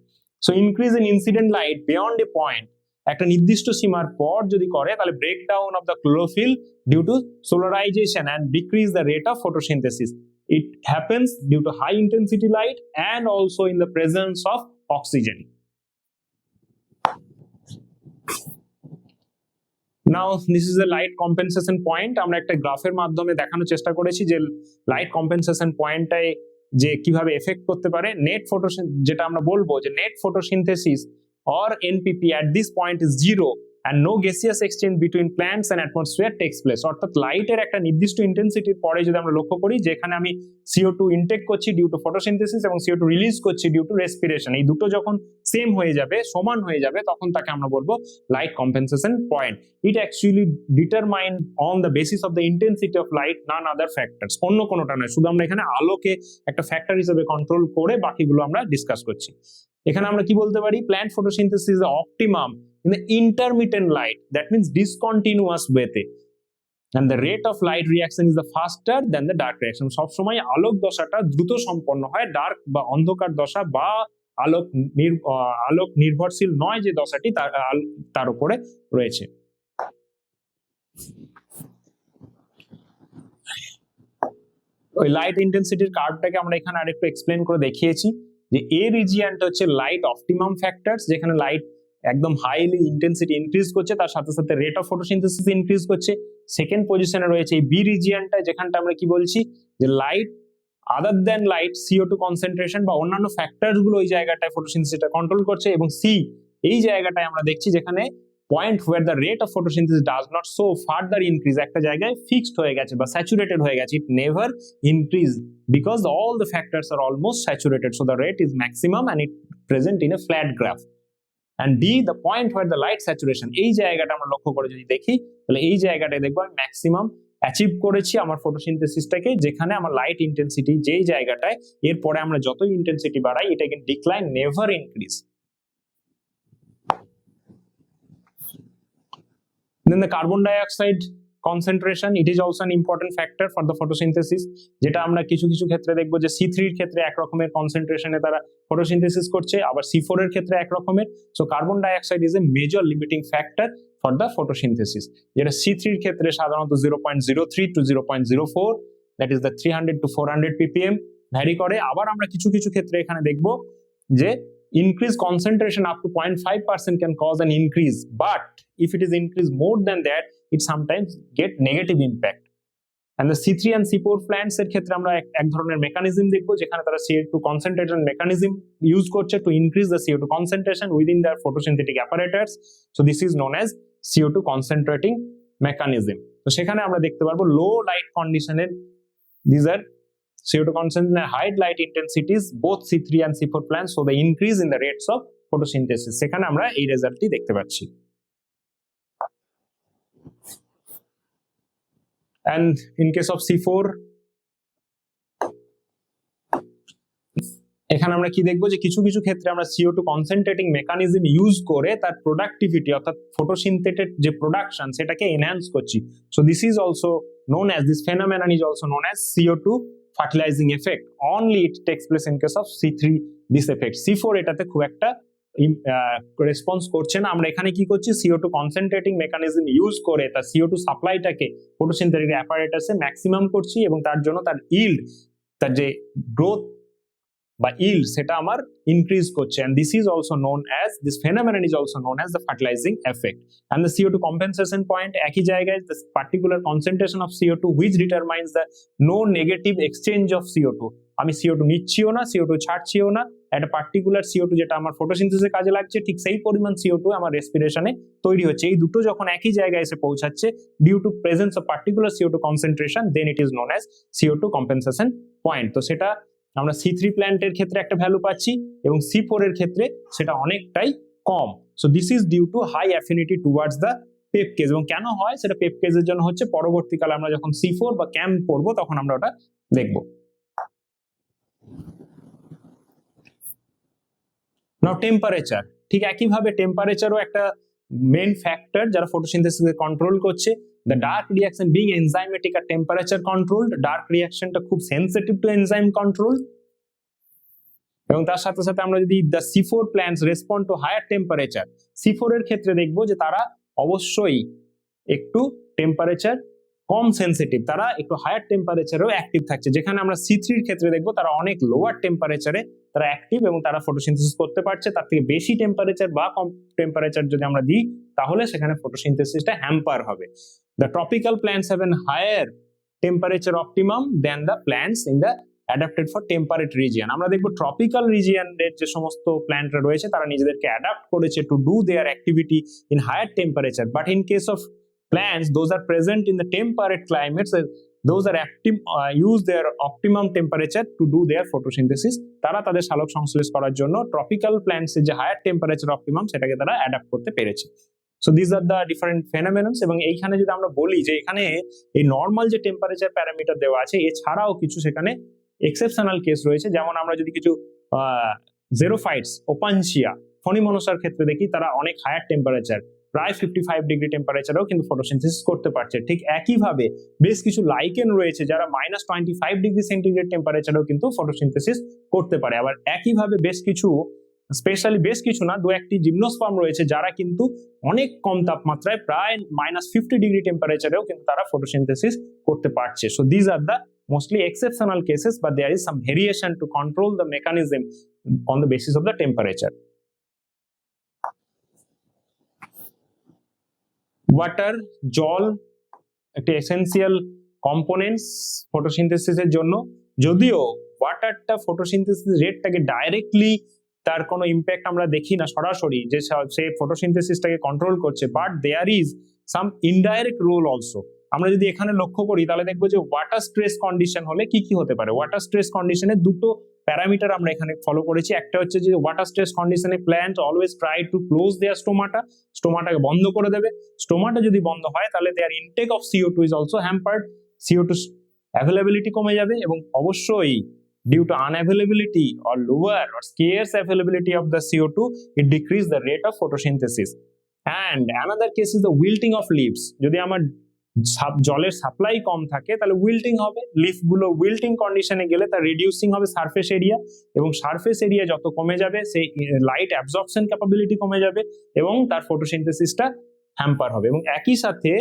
S1: So increase in incident light beyond a point, একটা নির্দিষ্ট সীমার পর যদি করে তাহলে breakdown of the chlorophyll due to solarization and decrease the rate of photosynthesis. It happens due to high intensity light and also in the presence of oxygen. Now this is the light compensation point. আমরা একটা গ্রাফের মাধ্যমে দেখানোর চেষ্টা করেছি যে light compensation পয়েন্টটায় যে কিভাবে এফেক্ট করতে পারে। নেট যেটা আমরা বলবো যে net photosynthesis or NPP at this point is zero and no gaseous exchange between plants and atmosphere takes place. অর্থাৎ লাইটের একটা নির্দিষ্ট ইন্টেন্সিটির পরে যদি আমরা লক্ষ্য করি যে এখানে আমি CO2 ইনটেক করছি ডিউ টু ফটোসিনথেসিস এবং CO2 রিলিজ করছি ডিউ টু রেসপিরেশন, এই দুটো যখন সেম হয়ে যাবে, সমান হয়ে যাবে, তখন তাকে আমরা বলবো light compensation point. It actually determine on the basis of the intensity of light, none other factors, অন্য কোনোটা নয়, শুধু আমরা এখানে আলোকে একটা ফ্যাক্টর হিসেবে কন্ট্রোল করে বাকিগুলো আমরা ডিসকাস করছি। এখানে আমরা কি বলতে পারি, plant photosynthesis is the optimum in the intermittent light, that means discontinuous way te, and the rate of light reaction is the faster than the dark reaction. সব সময় আলোক দশাটা দ্রুত সম্পন্ন হয়, ডার্ক বা অন্ধকার দশা বা আলোক নির্ভরশীল নয় যে দশাটি তার উপরে রয়েছে। ওই লাইট ইন্টেন্সিটির কার্ভটাকে আমরা এখানে আরেকটু এক্সপ্লেন করে দেখিয়েছি যে এ রিজিয়নটা হচ্ছে লাইট অপটিমাম ফ্যাক্টরস, যেখানে লাইট একদম হাইলি ইন্টেন্সিটি ইনক্রিজ করছে, তার সাথে সাথে রেট অফ ফটোসিনথেসিস ইনক্রিজ করছে। সেকেন্ড পজিশনে রয়েছে এই বি রিজিয়নটা, যেখানটা আমরা কি বলছি যে light other than light CO2 concentration বা অন্যান্য ফ্যাক্টরস গুলো ওই জায়গাটায় ফটোসিনথেসিসটা কন্ট্রোল করছে। এবং সি এই জায়গাটায় আমরা দেখছি যেখানে point where the rate of photosynthesis does not show further increase, একটা জায়গায় ফিক্সড হয়ে গেছে বা স্যাচুরেটেড হয়ে গেছে, it never increase because all the factors are almost saturated, so the rate is maximum and it present in a flat graph. And D, the point where the light saturation, এই জায়গাটা আমরা লক্ষ্য করে যদি দেখি তাহলে এই জায়গাটায় দেখবো আমি ম্যাক্সিমাম অ্যাচিভ করেছি আমার ফটোসিনথেসিসটাকে, যেখানে আমার লাইট ইন্টেন্সিটি যেই জায়গাটায়, এরপরে আমরা যতই ইন্টেন্সিটি বাড়াই এটা কিন্তু decline, never increase. Then the carbon dioxide concentration, it is also an important factor for the photosynthesis, যেটা আমরা কিছু কিছু ক্ষেত্রে দেখবো যে C3 এর ক্ষেত্রে এক রকমের কনসেন্ট্রেশনে তারা ফটোসিনথেসিস করছে, আবার C4 এর ক্ষেত্রে এক রকমের। So carbon dioxide is a major limiting factor for the photosynthesis, যেটা C3 এর ক্ষেত্রে সাধারণত 0.03 to 0.04, that is the 300 to 400 ppm vary করে। আবার আমরা কিছু কিছু ক্ষেত্রে এখানে দেখবো যে increased concentration up to 0.5% can cause an increase, but if it is increased more than that, it sometimes get negative impact. And the C3 and C4 plants এর ক্ষেত্রে আমরা এক ধরনের মেকানিজম দেখবো যেখানে তারা CO2 concentration mechanism ইউজ করছে to increase the CO2 concentration within their photosynthetic apparatus. So this is known as CO2 concentrating mechanism. তো সেখানে আমরা দেখতে পারবো low light conditioned, these are CO2 concentration and high light intensities, both C3 and C4 plants, so the increase in the rates of photosynthesis, সেখানে আমরা এই রেজাল্টটি দেখতে পাচ্ছি। And in case of C4, এখানে আমরা কি দেখবো যে কিছু কিছু ক্ষেত্রে আমরা CO2 কনসেন্ট্রেটিং মেকানিজম ইউজ করে তার প্রোডাক্টিভিটি অর্থাৎ ফটোসিনথেটেড যে প্রোডাকশন সেটাকে এনহ্যান্স করছি। So this is also known as, this phenomenon is also known as CO2 fertilizing effect. Only it takes place in case of C3 this effect. C4 এটাতে খুব একটা response করছে না। আমরা এখানে কি করছি, CO2 কনসেন্ট্রেটিং মেকানিজম ইউজ করে তার CO2 সাপ্লাইটাকে ফটোসিনথেটিক অ্যাপারেটাসে ম্যাক্সিমাম করছি এবং তার জন্য তার ইল্ড, তার যে গ্রোথ বা ইল্ড সেটা আমার ইনক্রিজ করছে। and this is also known as, this phenomenon is also known as the fertilizing effect. And the CO2 compensation point, একই জায়গায় the particular concentration of CO2 which determines the no negative exchange of CO2, আমি CO2 নিচ্ছিও না, CO2 ছাড়ছিও না, একটা particular CO2 যেটা আমার ফটোসিনথেসিসে কাজে লাগছে ঠিক সেই পরিমাণ CO2 আমার রেসপিরেশনে তৈরি হচ্ছে। এই দুটো যখন একই জায়গায় এসে পৌঁছাচ্ছে due to presence of particular CO2 concentration, then it is known as CO2 compensation point. তো সেটা আমরা C3 প্ল্যান্টের ক্ষেত্রে একটা ভ্যালু পাচ্ছি এবং C4 এর ক্ষেত্রে সেটা অনেকটাই কম। So this is due to high affinity towards the PEPcase. এবং কেন হয় সেটা পেপকেজের জন্য হচ্ছে পরবর্তীকালে আমরা যখন C4 বা ক্যাম্প পড়বো তখন আমরা ওটা দেখবো। নাও টেম্পারেচার, ঠিক একইভাবে টেম্পারেচারও একটা মেন ফ্যাক্টর যারা ফটোসিনথেসিসকে কন্ট্রোল করছে। The dark reaction being enzymatic আর টেম্পারেচার কন্ট্রোলড, ডার্ক রিয়াকশনটা খুব সেনসিটিভ টু এনজাইম কন্ট্রোল। এবং তার সাথে সাথে আমরা যদি the C4 plants respond to higher temperature, C4 এর ক্ষেত্রে দেখবো যে তারা অবশ্যই একটু টেম্পারেচার কম সেনসিটিভ, তারা একটু হায়ার টেম্পারেচারেও অ্যাক্টিভ থাকছে। যেখানে আমরা C3 এর ক্ষেত্রে দেখবো তারা অনেক লোয়ার টেম্পারেচারে তারা অ্যাক্টিভ এবং তারা ফটোসিনথেসিস করতে পারছে। তার থেকে বেশি টেম্পারেচার বা কম টেম্পারেচার যদি আমরা দিই তাহলে সেখানে ফটোসিনথেসিসটা হ্যাম্পার হবে। The tropical plants have an higher temperature optimum then the plants in the adapted for temperate region. আমরা দেখবো ট্রপিক্যাল রিজিয়নের যে সমস্ত প্ল্যান্টরা রয়েছে তারা নিজেদেরকে অ্যাডাপ্ট করেছে to do their activity in higher temperature, but in case of plants those are present in the temperate climates, those are active use their optimum temperature to do their photosynthesis। তারা তাদের সালোক সংশ্লেষ করার জন্য tropical plants এর যে higher temperature optimum সেটাকে তারা অ্যাডাপ্ট করতে পেরেছে। So this are the different phenomenons. এবং এইখানে যদি আমরা বলি যে এখানে এই নর্মাল যে টেম্পারেচার প্যারামিটার দেওয়া আছে এছাড়াও কিছু সেখানে এক্সেপশনাল কেস রয়েছে। যেমন আমরা যদি কিছু জেরোফাইটস, ওপানশিয়া, ফনিমনসার ক্ষেত্রে দেখি তারা অনেক হায়ার টেম্পারেচার প্রায় 55 ডিগ্রি টেম্পারেচারেও কিন্তু ফটোসিনথেসিস করতে পারছে। ঠিক একইভাবে বেশ কিছু লাইকেন রয়েছে যারা -25 ডিগ্রি সেন্টিগ্রেড টেম্পারেচারেও কিন্তু ফটোসিনথেসিস করতে পারে। আবার একইভাবে বেশ কিছু, স্পেশালি বেশ কিছু না, দু একটি জিমনোস্পার্ম রয়েছে যারা কিন্তু অনেক কম তাপমাত্রায় প্রায় -50 ডিগ্রি টেম্পারেচারেও কিন্তু তারা ফটোসিনথেসিস করতে পারছে। So these are the mostly exceptional cases, but there is some variation to control the mechanism on the basis of the temperature. Water, জল একটা এসেনশিয়াল কম্পোনেন্টস ফটোসিনথেসিসের জন্য। যদিও ওয়াটারটা ফটোসিনথেসিস রেটটাকে ডাইরেক্টলি তার কোনো ইম্প্যাক্ট আমরা দেখি না সরাসরি যে সে ফটোসিনথেসিসটাকে কন্ট্রোল করছে, but there is some indirect role also. আমরা যদি এখানে লক্ষ্য করি তাহলে দেখবো যে ওয়াটার স্ট্রেস কন্ডিশন হলে কি কি হতে পারে। ওয়াটার স্ট্রেস কন্ডিশনে দুটো প্যারামিটার আমরা এখানে ফলো করেছি। একটা হচ্ছে যে ওয়াটার স্ট্রেস কন্ডিশনে plant always try to close their স্টোমাটাকে বন্ধ করে দেবে। স্টোমাটা যদি বন্ধ হয় তাহলে their intake of CO2 is also hampered, CO2 availability কমে যাবে এবং অবশ্যই due to unavailability or lower or scarce availability of the CO2 it decrease the rate of photosynthesis. And another case is the wilting of leaves. যদি আমার জলের supply কম থাকে তাহলে wilting হবে, লিফ গুলো উইল্টিং কন্ডিশনে গেলে তার রিডিউসিং হবে সারফেস এরিয়া, এবং সারফেস এরিয়া যত কমে যাবে সেই লাইট অ্যাবজর্পশন ক্যাপাবিলিটি কমে যাবে এবং তার ফটোসিনথেসিসটা হ্যাম্পার হবে। এবং একই সাথে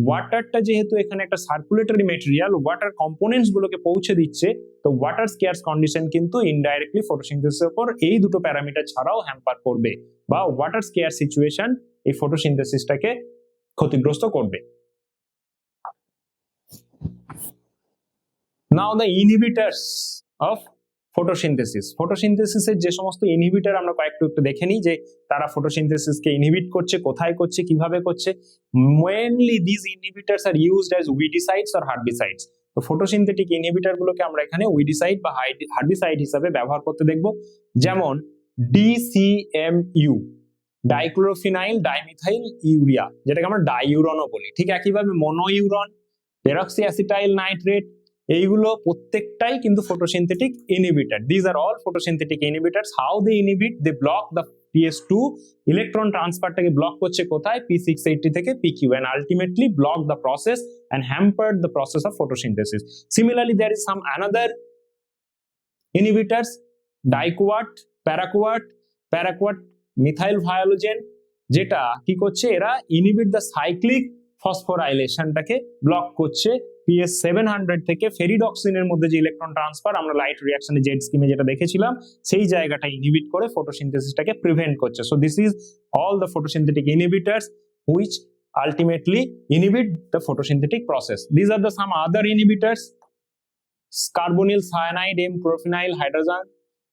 S1: ওয়াটারটা যেহেতু এখানে একটা সার্কুলেটরি মেটেরিয়াল, ওয়াটার কম্পোনেন্টস গুলোকে পৌঁছে দিচ্ছে, তো ওয়াটার স্কেয়ার্স কন্ডিশন কিন্তু ইনডাইরেক্টলি ফটোসিনথেসিসের উপর এই দুটো প্যারামিটার ছাড়াও হ্যাম্পার করবে, বা ওয়াটার স্কেয়ার সিচুয়েশন এই ফটোসিনথেসিসটাকে ক্ষতিগ্রস্ত করবে। Now the inhibitors of photosynthesis. ফটোসিনথেসিসের যে সমস্ত ইনহিবিটর আমরা কয়েকটু একটু দেখে নিই যে তারা ফটোসিনথেসিসকে ইনহিবিট করছে, কোথায় করছে, কিভাবে করছে। Mainly this inhibitors are used as weedicides or herbicides. তো ফটোসিনথেটিক ইনহিবিটর গুলোকে আমরা এখানে উইডিসাইড বা হার্বিসাইড হিসেবে ব্যবহার করতে দেখব। যেমন DCMU, ডাইক্লোরোফিনাইল ডাইমিথাইল ইউরিয়া, যেটাকে আমরা ডাইউরনও বলি। ঠিক একইভাবে মনোইউরন, পেরক্সি অ্যাসিটাইল নাইট্রেট, এইগুলো প্রত্যেকটাই কিন্তু photosynthetic inhibitor. This are all photosynthetic inhibitors. How they inhibit? They block the PS2 electron ট্রান্সফারটাকে ব্লক করছে কোথায়? P680 থেকে PQ, and ultimately block the process and hampered the process of photosynthesis. Similarly, there is some another inhibitors, diquat, paraquat methyl viologen, যেটা কি করছে? এরা inhibit the cyclic ফসফোরাইলেশনটাকে block করছে। PS700 থেকে ফেরিডক্সিনের মধ্যে যে ইলেকট্রন ট্রান্সফার আমরা লাইট রিঅ্যাকশনে জেড স্কিমে যেটা দেখেছিলাম সেই জায়গাটা ইনহিবিট করে ফটোসিনথেসিসটাকে প্রিভেন্ট করছে। So this is all the photosynthetic inhibitors which ultimately inhibit the photosynthetic process. These are the some other inhibitors: carbonyl cyanide, M-propanol hydrogen,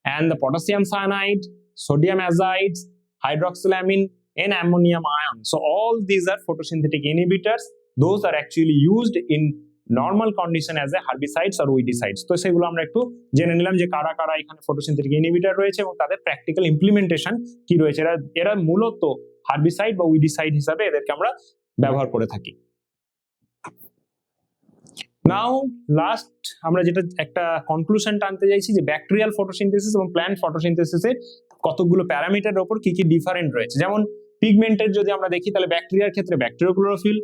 S1: and the potassium cyanide, sodium azides, hydroxylamine, and ammonium ion. So all these are photosynthetic inhibitors. Those are actually used in normal condition as a herbicides are weedicides. তো সেগুলো আমরা একটু জেনে নিলাম যে কারা কারা এখানে ফটোসিনথেটিক ইনহিবিটর রয়েছে এবং তাদের প্র্যাকটিক্যাল ইমপ্লিমেন্টেশন কি রয়েছে। এরা মূলত হার্বিসাইড বা উইডিসাইড হিসাবে এদেরকে আমরা ব্যবহার করে থাকি। নাও লাস্ট আমরা যেটা একটা কনক্লুশন টানতে চাইছি যে ব্যাকটেরিয়াল ফটোসিনথেসিস এবং প্ল্যান্ট ফটোসিনথেসিসের কতগুলো প্যারামিটারের উপর কি কি ডিফারেন্ট রয়েছে। যেমন পিগমেন্টের যদি আমরা দেখি তাহলে ব্যাকটেরিয়ার ক্ষেত্রে ব্যাকটেরিওক্লোরোফিল,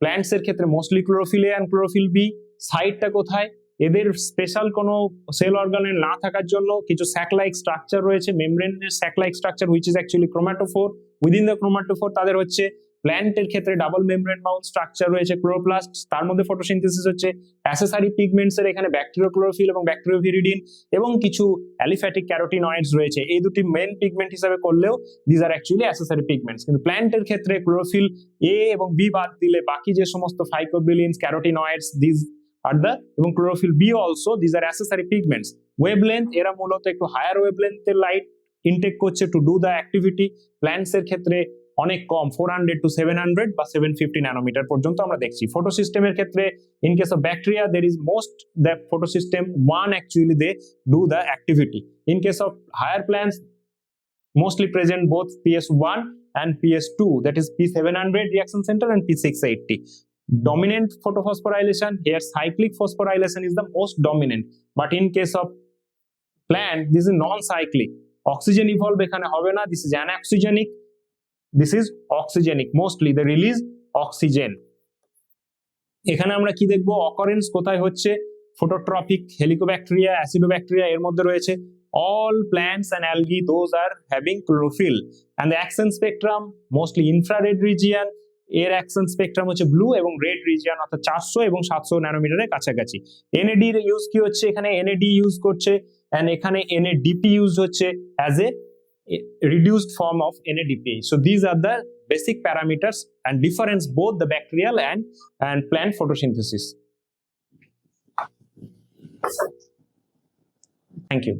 S1: প্ল্যান্টস এর ক্ষেত্রে mostly chlorophyll a and chlorophyll b. সাইটটা কোথায়, এদের স্পেশাল কোনো সেল অর্গানেল না থাকার জন্য কিছু স্যাক লাইক স্ট্রাকচার রয়েছে, মেমব্রেনের sac like structure which is actually chromatophore. Within the chromatophore তাদের হচ্ছে প্ল্যান্টের ক্ষেত্রে ডাবল মেমব্রেন বাউন্ড স্ট্রাকচার রয়েছে ক্লোরোপ্লাস্ট, তার মধ্যে ফটোসিনথেসিস হচ্ছে। অ্যাসেসারি পিগমেন্টস এর এখানে ব্যাকটেরিওক্লোরোফিল এবং ব্যাকটেরিওভিরিডিন এবং কিছু অ্যালিফ্যাটিক ক্যারোটিনয়েডস রয়েছে। এই দুটি মেন পিগমেন্ট হিসেবে করলেও these are actually accessory pigments. কিন্তু প্ল্যান্টের ক্ষেত্রে ক্লোরোফিল এ এবং বি বাদ দিলে বাকি যে সমস্ত phycobilins, carotenoids, these are the এবং chlorophyll b also these are accessory pigments. Wavelength এরা মূলত একটু হায়ার ওয়েভলেন্থের লাইট ইনটেক করছে to do the activity. Plants এর ক্ষেত্রে অনেক কম 400 to 700 বা 750 ন্যানোমিটার পর্যন্ত আমরা দেখছি। ফটোসিস্টেমের ক্ষেত্রে in case of bacteria there is most the photosystem one actually they do the activity. In case of higher plants mostly present both PS1 and PS2, that is P700 reaction center and P680. Dominant photophosphorylation here, cyclic phosphorylation is the most dominant, but in case of plant this is non-cyclic. Oxygen evolve এখানে হবে না, this is anaxigenic, this is oxygenic, mostly they release oxygen. এখানে আমরা কি দেখবো, occurrence কোথায় হচ্ছে, phototropic, হেলিকোব্যাকটেরিয়া, অ্যাসিডোব্যাকটেরিয়া এর মধ্যে রয়েছে। all plants and algae those are having chlorophyll, and the action spectrum mostly infrared region, এর অ্যাকশন স্পেকট্রাম হচ্ছে ব্লু এবং রেড রিজিয়ন অর্থাৎ 400 এবং 700 ন্যানোমিটারের কাছাকাছি। NAD এর ইউজ কি হচ্ছে, এখানে NAD ইউজ করছে and এখানে NADP ইউজ হচ্ছে as a reduced form of NADP. So these are the basic parameters and difference both the bacterial and plant photosynthesis. Thank you.